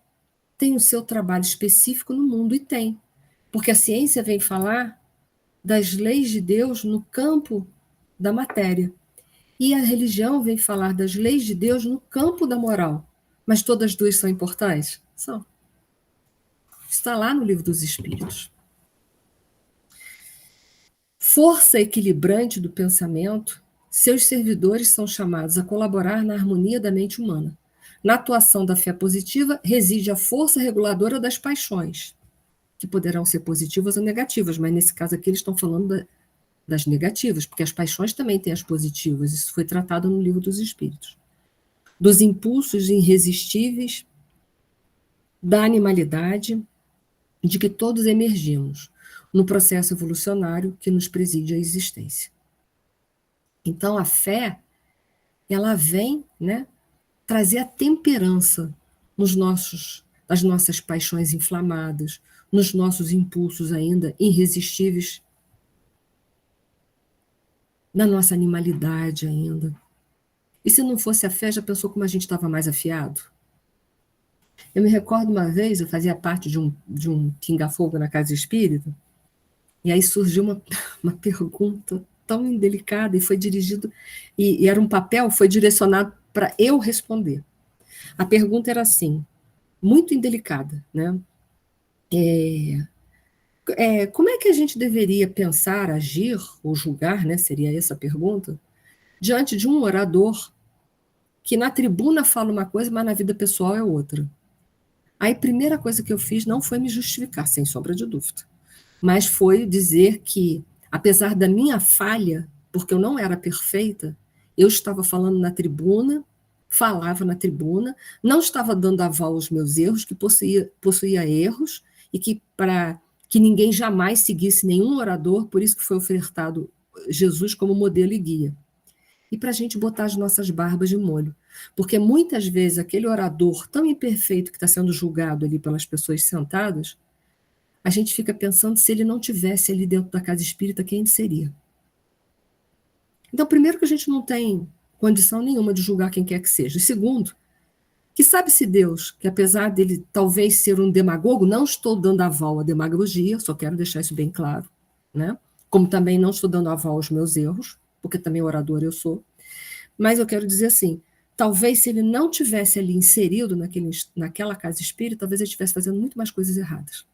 tem o seu trabalho específico no mundo, e tem. Porque a ciência vem falar das leis de Deus no campo da matéria. E a religião vem falar das leis de Deus no campo da moral. Mas todas as duas são importantes? São. Está lá no Livro dos Espíritos. Força equilibrante do pensamento, seus servidores são chamados a colaborar na harmonia da mente humana. Na atuação da fé positiva reside a força reguladora das paixões, que poderão ser positivas ou negativas, mas nesse caso aqui eles estão falando das negativas, porque as paixões também têm as positivas, isso foi tratado no Livro dos Espíritos. Dos impulsos irresistíveis, da animalidade, de que todos emergimos no processo evolucionário que nos preside a existência. Então, a fé, ela vem, né, trazer a temperança nas nossas paixões inflamadas, nos nossos impulsos ainda irresistíveis, na nossa animalidade ainda. E se não fosse a fé, já pensou como a gente estava mais afiado? Eu me recordo uma vez, eu fazia parte de um pinga-fogo na casa espírita, e aí surgiu uma pergunta tão indelicada, e foi dirigido, e era um papel, foi direcionado para eu responder. A pergunta era assim, muito indelicada, né? Como é que a gente deveria pensar, agir ou julgar, né? Seria essa a pergunta, diante de um orador que na tribuna fala uma coisa, mas na vida pessoal é outra. Aí a primeira coisa que eu fiz não foi me justificar, sem sombra de dúvida, mas foi dizer que, apesar da minha falha, porque eu não era perfeita, eu estava falando na tribuna, falava na tribuna, não estava dando aval aos meus erros, que possuía erros, e que para que ninguém jamais seguisse nenhum orador, por isso que foi ofertado Jesus como modelo e guia. E para a gente botar as nossas barbas de molho. Porque muitas vezes aquele orador tão imperfeito que está sendo julgado ali pelas pessoas sentadas, a gente fica pensando se ele não tivesse ali dentro da casa espírita, quem ele seria. Então, primeiro que a gente não tem condição nenhuma de julgar quem quer que seja. E segundo, que sabe-se Deus, que apesar dele talvez ser um demagogo, não estou dando aval à demagogia, só quero deixar isso bem claro, né? Como também não estou dando aval aos meus erros, porque também orador eu sou, mas eu quero dizer assim, talvez se ele não tivesse ali inserido naquela casa espírita, talvez ele estivesse fazendo muito mais coisas erradas.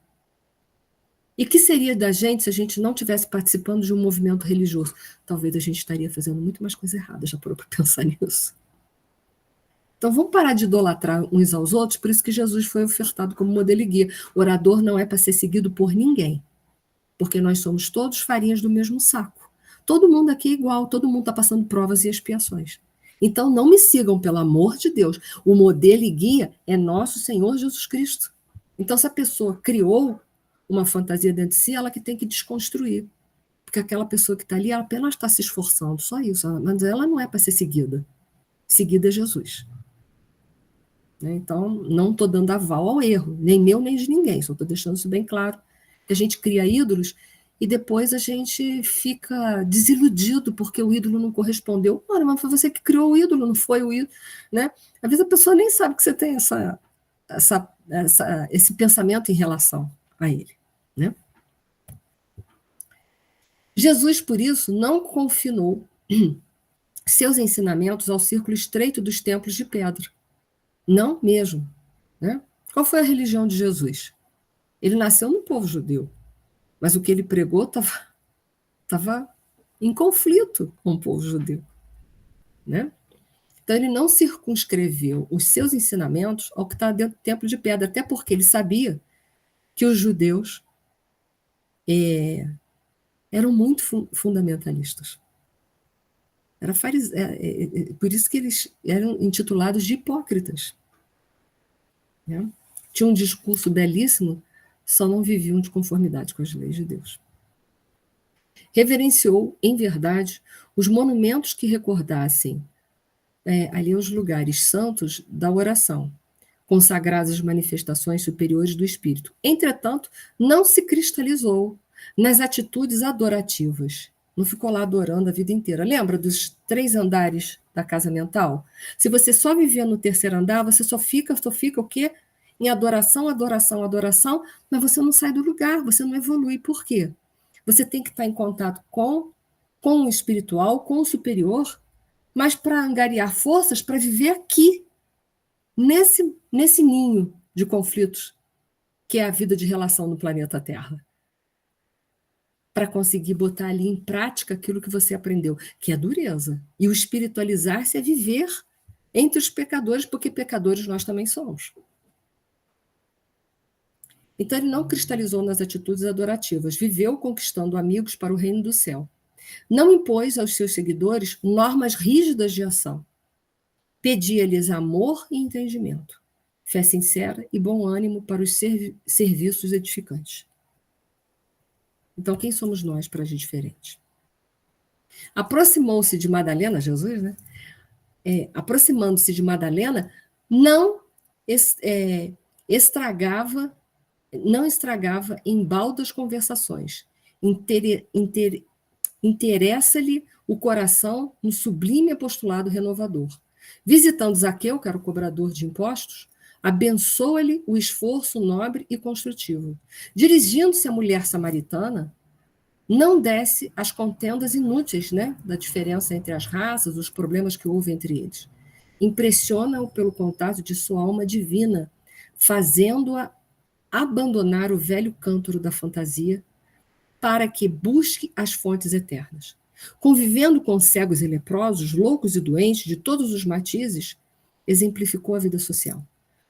E que seria da gente se a gente não tivesse participando de um movimento religioso? Talvez a gente estaria fazendo muito mais coisas erradas, já parou para pensar nisso. Então vamos parar de idolatrar uns aos outros, por isso que Jesus foi ofertado como modelo e guia. O orador não é para ser seguido por ninguém, porque nós somos todos farinhas do mesmo saco. Todo mundo aqui é igual, todo mundo está passando provas e expiações. Então não me sigam, pelo amor de Deus. O modelo e guia é nosso Senhor Jesus Cristo. Então se a pessoa criou uma fantasia dentro de si, ela que tem que desconstruir. Porque aquela pessoa que está ali, ela apenas está se esforçando, só isso. Mas ela não é para ser seguida. Seguida é Jesus. Então, não estou dando aval ao erro, nem meu, nem de ninguém, só estou deixando isso bem claro. Que a gente cria ídolos e depois a gente fica desiludido porque o ídolo não correspondeu. Ora, mas foi você que criou o ídolo, não foi o ídolo. Né? Às vezes a pessoa nem sabe que você tem esse pensamento em relação a ele. Né? Jesus, por isso, não confinou seus ensinamentos ao círculo estreito dos templos de pedra. Não mesmo. Né? Qual foi a religião de Jesus? Ele nasceu no povo judeu, mas o que ele pregou estava em conflito com o povo judeu. Né? Então, ele não circunscreveu os seus ensinamentos ao que está dentro do templo de pedra, até porque ele sabia que os judeus eram muito fundamentalistas. Por isso que eles eram intitulados de hipócritas. Né? Tinham um discurso belíssimo, só não viviam de conformidade com as leis de Deus. Reverenciou, em verdade, os monumentos que recordassem ali os lugares santos da oração, consagradas às manifestações superiores do Espírito. Entretanto, não se cristalizou nas atitudes adorativas. Não ficou lá adorando a vida inteira. Lembra dos 3 andares da casa mental? Se você só viver no terceiro andar, você só fica o quê? Em adoração, adoração, adoração, mas você não sai do lugar, você não evolui. Por quê? Você tem que estar em contato com o espiritual, com o superior, mas para angariar forças para viver aqui, nesse ninho de conflitos, que é a vida de relação no planeta Terra. Para conseguir botar ali em prática aquilo que você aprendeu, que é dureza. E o espiritualizar-se é viver entre os pecadores, porque pecadores nós também somos. Então ele não cristalizou nas atitudes adorativas, viveu conquistando amigos para o reino do céu. Não impôs aos seus seguidores normas rígidas de ação. Pedia-lhes amor e entendimento, fé sincera e bom ânimo para os serviços edificantes. Então, quem somos nós para agir diferente? Aproximou-se de Madalena, Jesus, né? Aproximando-se de Madalena, não estragava em baldas conversações. Interessa-lhe o coração no sublime apostolado renovador. Visitando Zaqueu, que era o cobrador de impostos, abençoa-lhe o esforço nobre e construtivo. Dirigindo-se à mulher samaritana, não desce às contendas inúteis, né, da diferença entre as raças, os problemas que houve entre eles. Impressiona-o pelo contato de sua alma divina, fazendo-a abandonar o velho cântaro da fantasia para que busque as fontes eternas. Convivendo com cegos e leprosos, loucos e doentes de todos os matizes, exemplificou a vida social,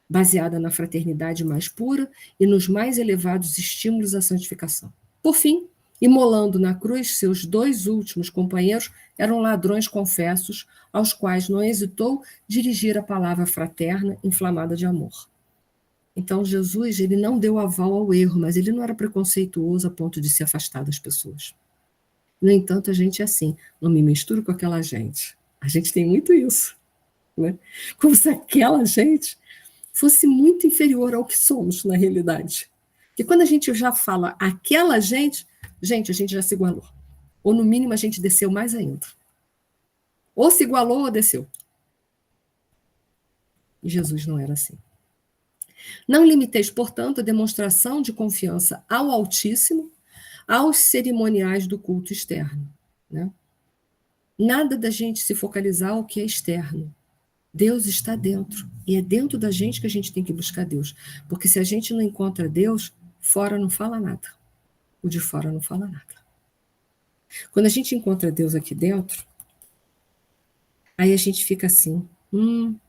baseada na fraternidade mais pura e nos mais elevados estímulos à santificação. Por fim, imolando na cruz seus 2 últimos companheiros, eram ladrões confessos, aos quais não hesitou dirigir a palavra fraterna, inflamada de amor. Então, Jesus, ele não deu aval ao erro, mas ele não era preconceituoso a ponto de se afastar das pessoas. No entanto, a gente é assim, não me misturo com aquela gente. A gente tem muito isso, né? Como se aquela gente fosse muito inferior ao que somos, na realidade. Porque quando a gente já fala aquela gente, a gente já se igualou. Ou, no mínimo, a gente desceu mais ainda. Ou se igualou ou desceu. E Jesus não era assim. Não limiteis, portanto, a demonstração de confiança ao Altíssimo aos cerimoniais do culto externo. Né? Nada da gente se focalizar ao que é externo. Deus está dentro. E é dentro da gente que a gente tem que buscar Deus. Porque se a gente não encontra Deus, fora não fala nada. O de fora não fala nada. Quando a gente encontra Deus aqui dentro, aí a gente fica assim, não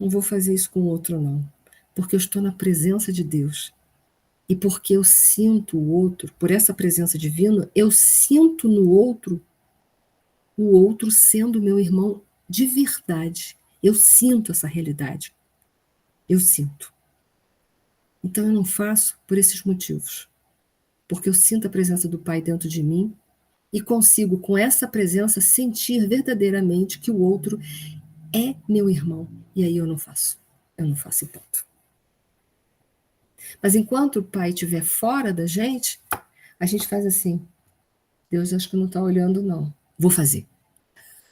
vou fazer isso com o outro, não. Porque eu estou na presença de Deus. E porque eu sinto o outro, por essa presença divina, eu sinto no outro, o outro sendo meu irmão de verdade. Eu sinto essa realidade. Eu sinto. Então eu não faço por esses motivos. Porque eu sinto a presença do Pai dentro de mim e consigo, com essa presença, sentir verdadeiramente que o outro é meu irmão. E aí eu não faço. Eu não faço e ponto. Mas enquanto o Pai estiver fora da gente, a gente faz assim, Deus acho que não está olhando não, vou fazer.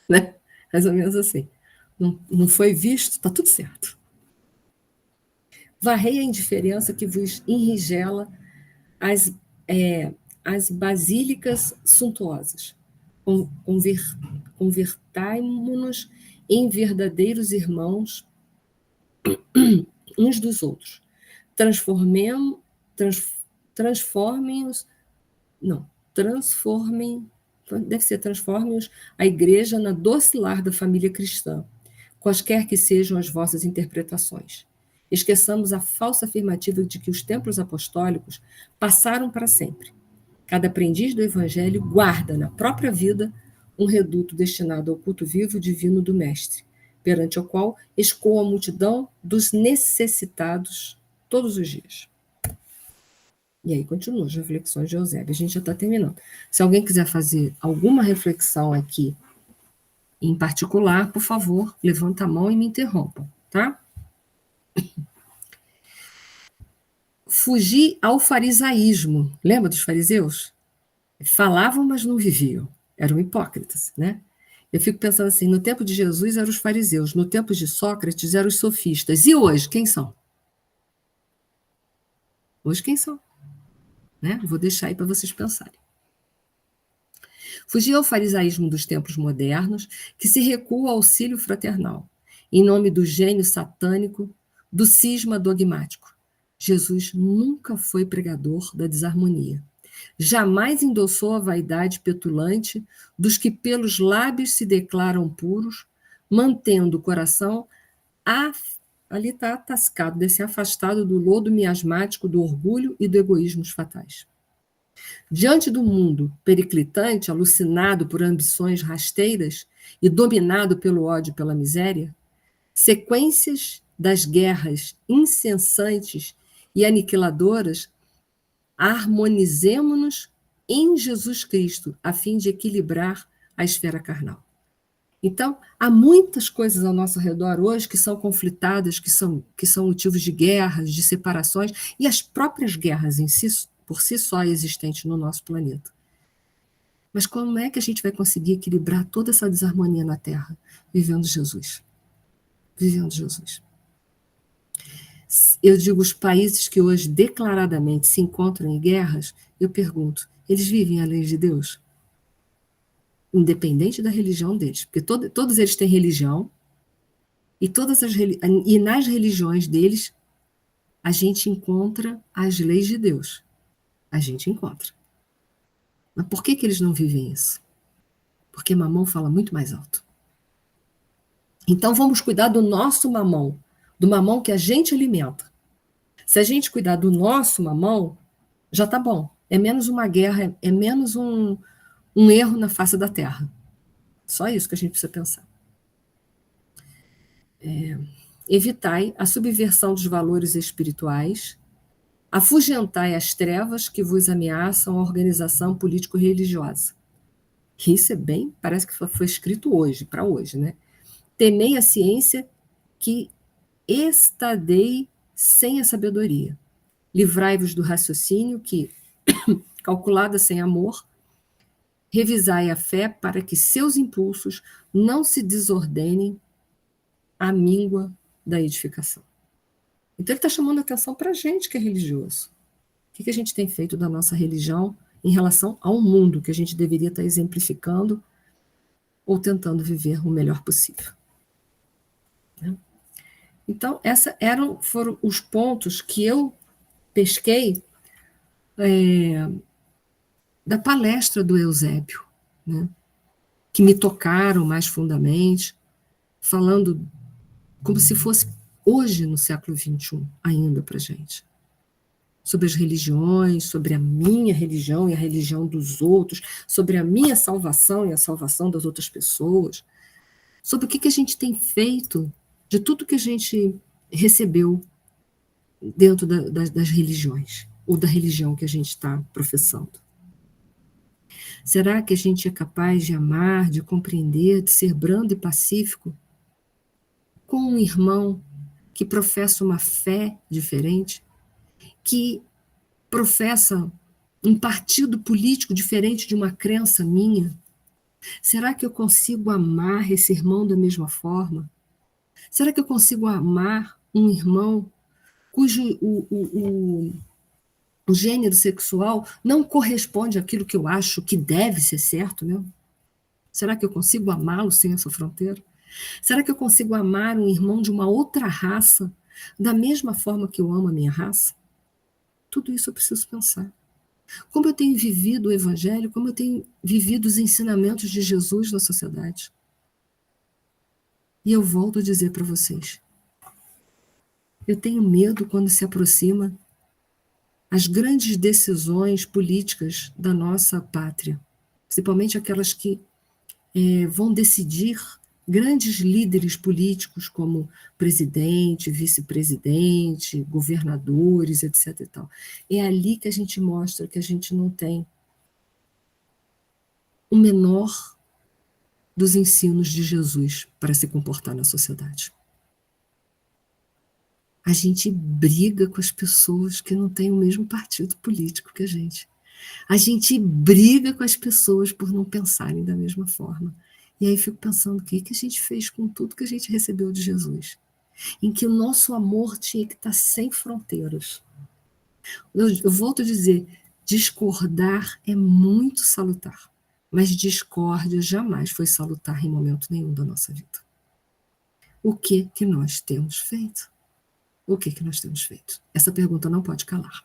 Né? Mais ou menos assim. Não foi visto, está tudo certo. Varrei a indiferença que vos enrigela as basílicas suntuosas. Convertai-mo-nos em verdadeiros irmãos uns dos outros. Transformem-os, não, transformem-os a igreja na doce lar da família cristã, quaisquer que sejam as vossas interpretações. Esqueçamos a falsa afirmativa de que os templos apostólicos passaram para sempre. Cada aprendiz do evangelho guarda na própria vida um reduto destinado ao culto vivo divino do mestre, perante o qual escoa a multidão dos necessitados todos os dias. E aí continua as reflexões de Eusébio. A gente já está terminando. Se alguém quiser fazer alguma reflexão aqui em particular, por favor, levanta a mão e me interrompa, tá? Fugir ao farisaísmo. Lembra dos fariseus? Falavam, mas não viviam. Eram hipócritas, né? Eu fico pensando assim, no tempo de Jesus eram os fariseus, no tempo de Sócrates eram os sofistas. E hoje, quem são? Hoje quem são? Né? Vou deixar aí para vocês pensarem. Fugir ao farisaísmo dos tempos modernos, que se recua ao auxílio fraternal, em nome do gênio satânico, do cisma dogmático. Jesus nunca foi pregador da desarmonia. Jamais endossou a vaidade petulante dos que pelos lábios se declaram puros, mantendo o coração ali está atascado, desse afastado do lodo miasmático do orgulho e do egoísmo fatais. Diante do mundo periclitante, alucinado por ambições rasteiras e dominado pelo ódio e pela miséria, sequências das guerras incessantes e aniquiladoras, harmonizemo-nos em Jesus Cristo, a fim de equilibrar a esfera carnal. Então, há muitas coisas ao nosso redor hoje que são conflitadas, que são motivos de guerras, de separações, e as próprias guerras em si, por si só existentes no nosso planeta. Mas como é que a gente vai conseguir equilibrar toda essa desarmonia na Terra? Vivendo Jesus. Vivendo Jesus. Eu digo, os países que hoje declaradamente se encontram em guerras, eu pergunto, eles vivem a lei de Deus? Independente da religião deles, porque todos eles têm religião, e nas religiões deles a gente encontra as leis de Deus. A gente encontra. Mas por que eles não vivem isso? Porque mamão fala muito mais alto. Então vamos cuidar do nosso mamão, do mamão que a gente alimenta. Se a gente cuidar do nosso mamão, já está bom. É menos uma guerra, é menos um erro na face da terra. Só isso que a gente precisa pensar. Evitai a subversão dos valores espirituais, afugentai as trevas que vos ameaçam a organização político-religiosa. Isso é bem, parece que foi escrito hoje, para hoje, né? Temei a ciência que estadei sem a sabedoria. Livrai-vos do raciocínio que, calculada sem amor, revisai a fé para que seus impulsos não se desordenem à míngua da edificação. Então ele está chamando a atenção para a gente que é religioso. O que a gente tem feito da nossa religião em relação ao mundo que a gente deveria estar exemplificando ou tentando viver o melhor possível. Então, foram os pontos que eu pesquei da palestra do Eusébio, né, que me tocaram mais fundamente, falando como se fosse hoje, no século XXI, ainda para a gente. Sobre as religiões, sobre a minha religião e a religião dos outros, sobre a minha salvação e a salvação das outras pessoas, sobre o que a gente tem feito de tudo que a gente recebeu dentro das religiões, ou da religião que a gente está professando. Será que a gente é capaz de amar, de compreender, de ser brando e pacífico com um irmão que professa uma fé diferente, que professa um partido político diferente de uma crença minha? Será que eu consigo amar esse irmão da mesma forma? Será que eu consigo amar um irmão cujo o gênero sexual não corresponde àquilo que eu acho que deve ser certo, né? Será que eu consigo amá-lo sem essa fronteira? Será que eu consigo amar um irmão de uma outra raça da mesma forma que eu amo a minha raça? Tudo isso eu preciso pensar. Como eu tenho vivido o Evangelho, como eu tenho vivido os ensinamentos de Jesus na sociedade. E eu volto a dizer para vocês, eu tenho medo quando se aproxima as grandes decisões políticas da nossa pátria, principalmente aquelas que vão decidir grandes líderes políticos como presidente, vice-presidente, governadores, etc. E tal. É ali que a gente mostra que a gente não tem o menor dos ensinos de Jesus para se comportar na sociedade. A gente briga com as pessoas que não têm o mesmo partido político que a gente. A gente briga com as pessoas por não pensarem da mesma forma. E aí fico pensando, o que a gente fez com tudo que a gente recebeu de Jesus? Em que o nosso amor tinha que estar sem fronteiras. Eu volto a dizer, discordar é muito salutar, mas discórdia jamais foi salutar em momento nenhum da nossa vida. O que nós temos feito? O que nós temos feito? Essa pergunta não pode calar.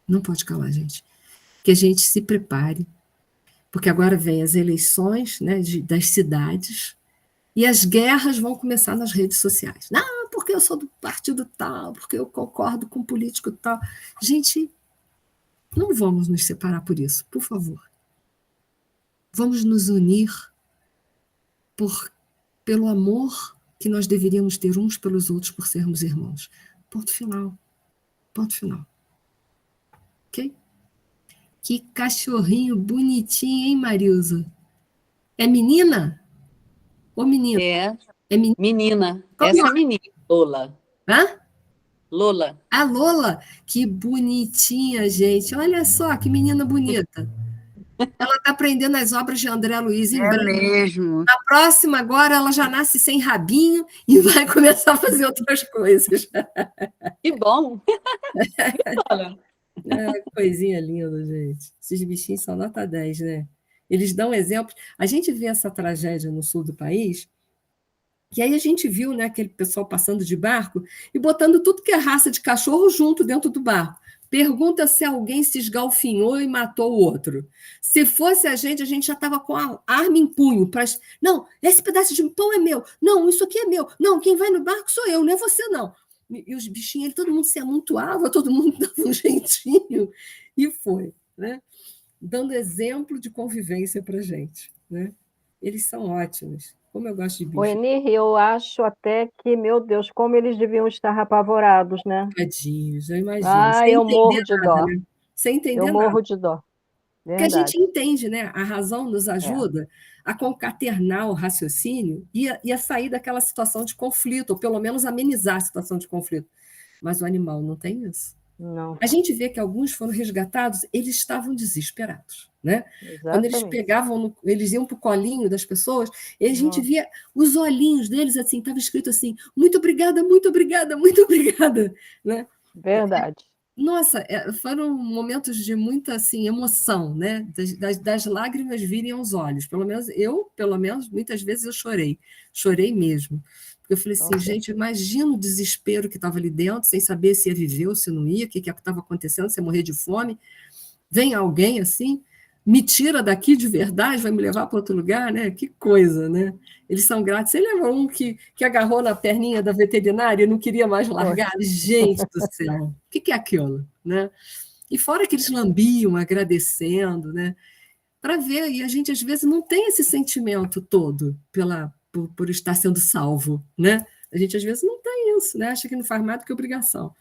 Não pode calar, gente. Que a gente se prepare, porque agora vem as eleições, né, das cidades, e as guerras vão começar nas redes sociais. Não, porque eu sou do partido tal, porque eu concordo com o político tal. Gente, não vamos nos separar por isso, por favor. Vamos nos unir pelo amor que nós deveríamos ter uns pelos outros por sermos irmãos. Ponto final. Ponto final. Ok? Que cachorrinho bonitinho, hein, Marilza? É menina? Ou menino? É menina. Menina. Essa é a menina, Lola. Hã? Lola. A Lola, que bonitinha, gente. Olha só, que menina bonita. Ela está aprendendo as obras de André Luiz em breve. Mesmo. Na próxima, agora, ela já nasce sem rabinho e vai começar a fazer outras coisas. Que bom! Coisinha linda, gente. Esses bichinhos são nota 10, né? Eles dão exemplos. A gente vê essa tragédia no sul do país, que aí a gente viu, né, aquele pessoal passando de barco e botando tudo que é raça de cachorro junto dentro do barco. Pergunta se alguém se esgalfinhou e matou o outro. Se fosse a gente já estava com a arma em punho. Não, esse pedaço de pão é meu. Não, isso aqui é meu. Não, quem vai no barco sou eu, não é você, não. E os bichinhos, todo mundo se amontoava, todo mundo dava um jeitinho. E foi, né? Dando exemplo de convivência para a gente. Né? Eles são ótimos. Como eu gosto de bicho. Enir, eu acho até que, meu Deus, como eles deviam estar apavorados, né? Tadinhos, eu imagino. Ah, Sem eu entender morro de nada, dó. né? Sem entender Eu nada. morro de dó. Que a gente Verdade. entende, né? A razão nos É. ajuda a concaternar o raciocínio e a sair daquela situação de conflito, ou pelo menos amenizar a situação de conflito. Mas o animal não tem isso. Não, A gente vê que alguns foram resgatados, eles estavam desesperados, né? Quando eles exatamente. pegavam, eles iam para o colinho das pessoas, e a gente Nossa, via os olhinhos deles assim, estava escrito assim: muito obrigada, muito obrigada, muito obrigada, né? verdade. Nossa, foram momentos de muita assim emoção, né? Das lágrimas virem aos olhos. Pelo menos, muitas vezes eu chorei mesmo. Porque eu falei assim, Nossa, gente, imagina o desespero que estava ali dentro, sem saber se ia viver ou se não ia, o que estava acontecendo, se ia morrer de fome. Vem alguém assim, me tira daqui de verdade, vai me levar para outro lugar, né? Que coisa, né? Eles são gratos. Você lembra um que agarrou na perninha da veterinária e não queria mais foi. largar? Gente do céu, o que é aquilo, né? E fora que eles lambiam, agradecendo, né? Para ver, e a gente às vezes não tem esse sentimento todo por estar sendo salvo, né? A gente às vezes não tem isso, né? Acha que não faz mais do que obrigação.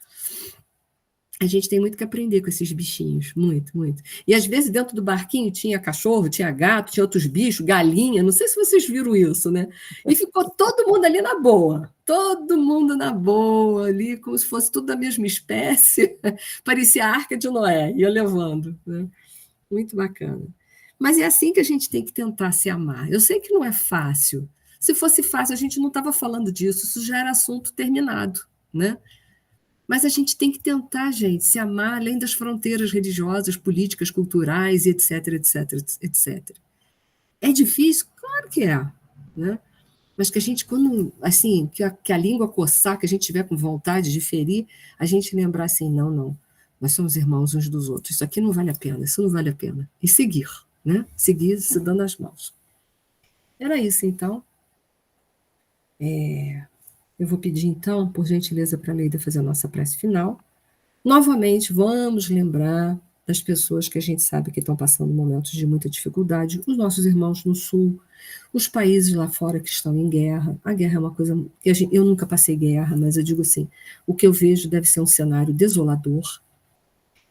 A gente tem muito que aprender com esses bichinhos, muito, muito. E às vezes dentro do barquinho tinha cachorro, tinha gato, tinha outros bichos, galinha, não sei se vocês viram isso, né? E ficou todo mundo ali na boa, todo mundo na boa ali, como se fosse tudo da mesma espécie. Parecia a Arca de Noé, ia levando, né? Muito bacana. Mas é assim que a gente tem que tentar se amar. Eu sei que não é fácil. Se fosse fácil, a gente não estava falando disso, isso já era assunto terminado, né? Mas a gente tem que tentar, gente, se amar além das fronteiras religiosas, políticas, culturais, etc, etc, etc. É difícil? Claro que é, né? Mas que a gente, quando, assim, que a língua coçar, que a gente tiver com vontade de ferir, a gente lembrar assim, não, não, nós somos irmãos uns dos outros, isso aqui não vale a pena, isso não vale a pena. E seguir, né? Seguir se dando as mãos. Era isso, então. Eu vou pedir, então, por gentileza, para a Leida fazer a nossa prece final. Novamente, vamos lembrar das pessoas que a gente sabe que estão passando momentos de muita dificuldade, os nossos irmãos no Sul, os países lá fora que estão em guerra. A guerra é uma coisa que eu nunca passei guerra, mas eu digo assim, o que eu vejo deve ser um cenário desolador.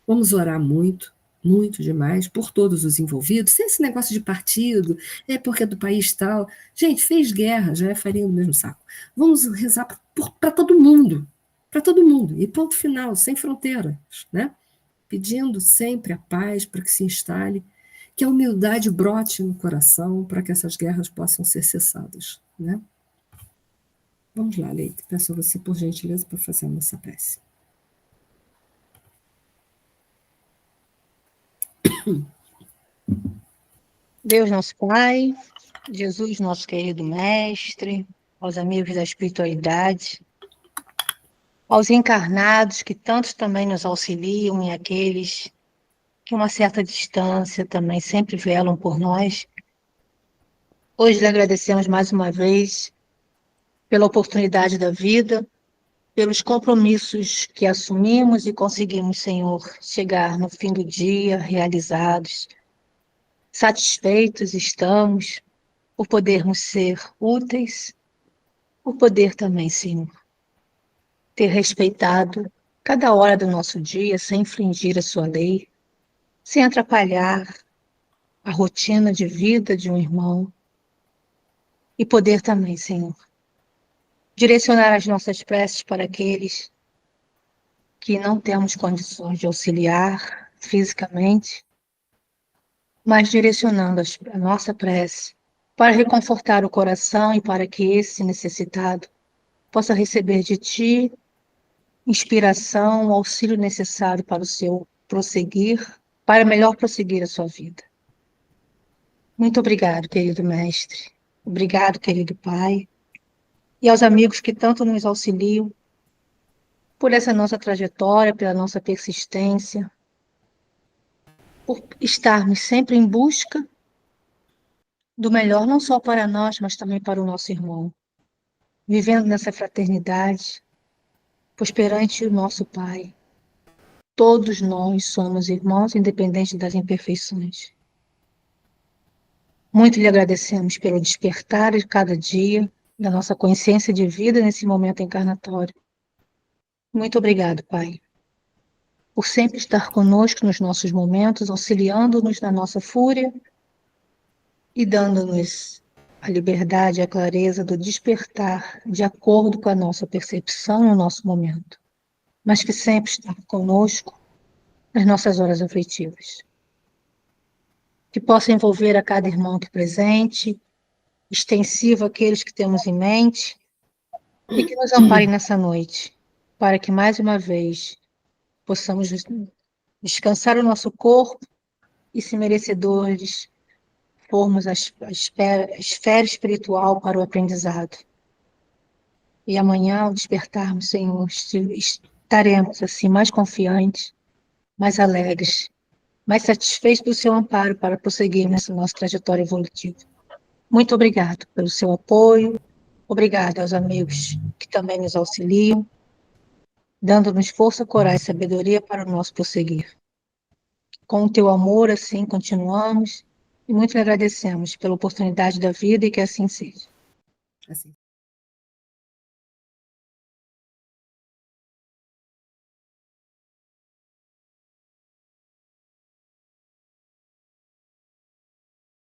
Vamos orar muito, muito demais, por todos os envolvidos, sem esse negócio de partido, é porque é do país tal. Gente, fez guerra, já é farinha do mesmo saco. Vamos rezar para todo mundo, e ponto final, sem fronteiras, né? Pedindo sempre a paz para que se instale, que a humildade brote no coração para que essas guerras possam ser cessadas, né? Vamos lá, Leite, peço a você, por gentileza, para fazer a nossa prece. Deus nosso Pai, Jesus nosso querido Mestre, aos amigos da espiritualidade, aos encarnados que tantos também nos auxiliam e aqueles que uma certa distância também sempre velam por nós. Hoje lhe agradecemos mais uma vez pela oportunidade da vida, pelos compromissos que assumimos e conseguimos, Senhor, chegar no fim do dia realizados. Satisfeitos estamos por podermos ser úteis, por poder também, Senhor, ter respeitado cada hora do nosso dia sem infringir a sua lei, sem atrapalhar a rotina de vida de um irmão e poder também, Senhor, direcionar as nossas preces para aqueles que não temos condições de auxiliar fisicamente, mas direcionando a nossa prece para reconfortar o coração e para que esse necessitado possa receber de Ti inspiração, o auxílio necessário para o seu prosseguir, para melhor prosseguir a sua vida. Muito obrigado, querido mestre. Obrigado, querido pai. E aos amigos que tanto nos auxiliam por essa nossa trajetória, pela nossa persistência, por estarmos sempre em busca do melhor, não só para nós, mas também para o nosso irmão. Vivendo nessa fraternidade, pois perante o nosso Pai, todos nós somos irmãos, independente das imperfeições. Muito lhe agradecemos pelo despertar de cada dia da nossa consciência de vida nesse momento encarnatório. Muito obrigado, Pai. por sempre estar conosco nos nossos momentos, auxiliando-nos na nossa fúria e dando-nos a liberdade e a clareza do despertar de acordo com a nossa percepção no nosso momento, mas que sempre está conosco nas nossas horas aflitivas. Que possa envolver a cada irmão aqui presente, extensivo àqueles que temos em mente, e que nos ampare nessa noite, para que mais uma vez possamos descansar o nosso corpo e, se merecedores, formos a esfera espiritual para o aprendizado. E amanhã, ao despertarmos, Senhor, estaremos assim mais confiantes, mais alegres, mais satisfeitos do seu amparo para prosseguir nessa nossa trajetória evolutiva. Muito obrigado pelo seu apoio, obrigado aos amigos que também nos auxiliam, dando-nos força, coragem e sabedoria para o nosso prosseguir. Com o teu amor, assim, continuamos, e muito lhe agradecemos pela oportunidade da vida e que assim seja. Assim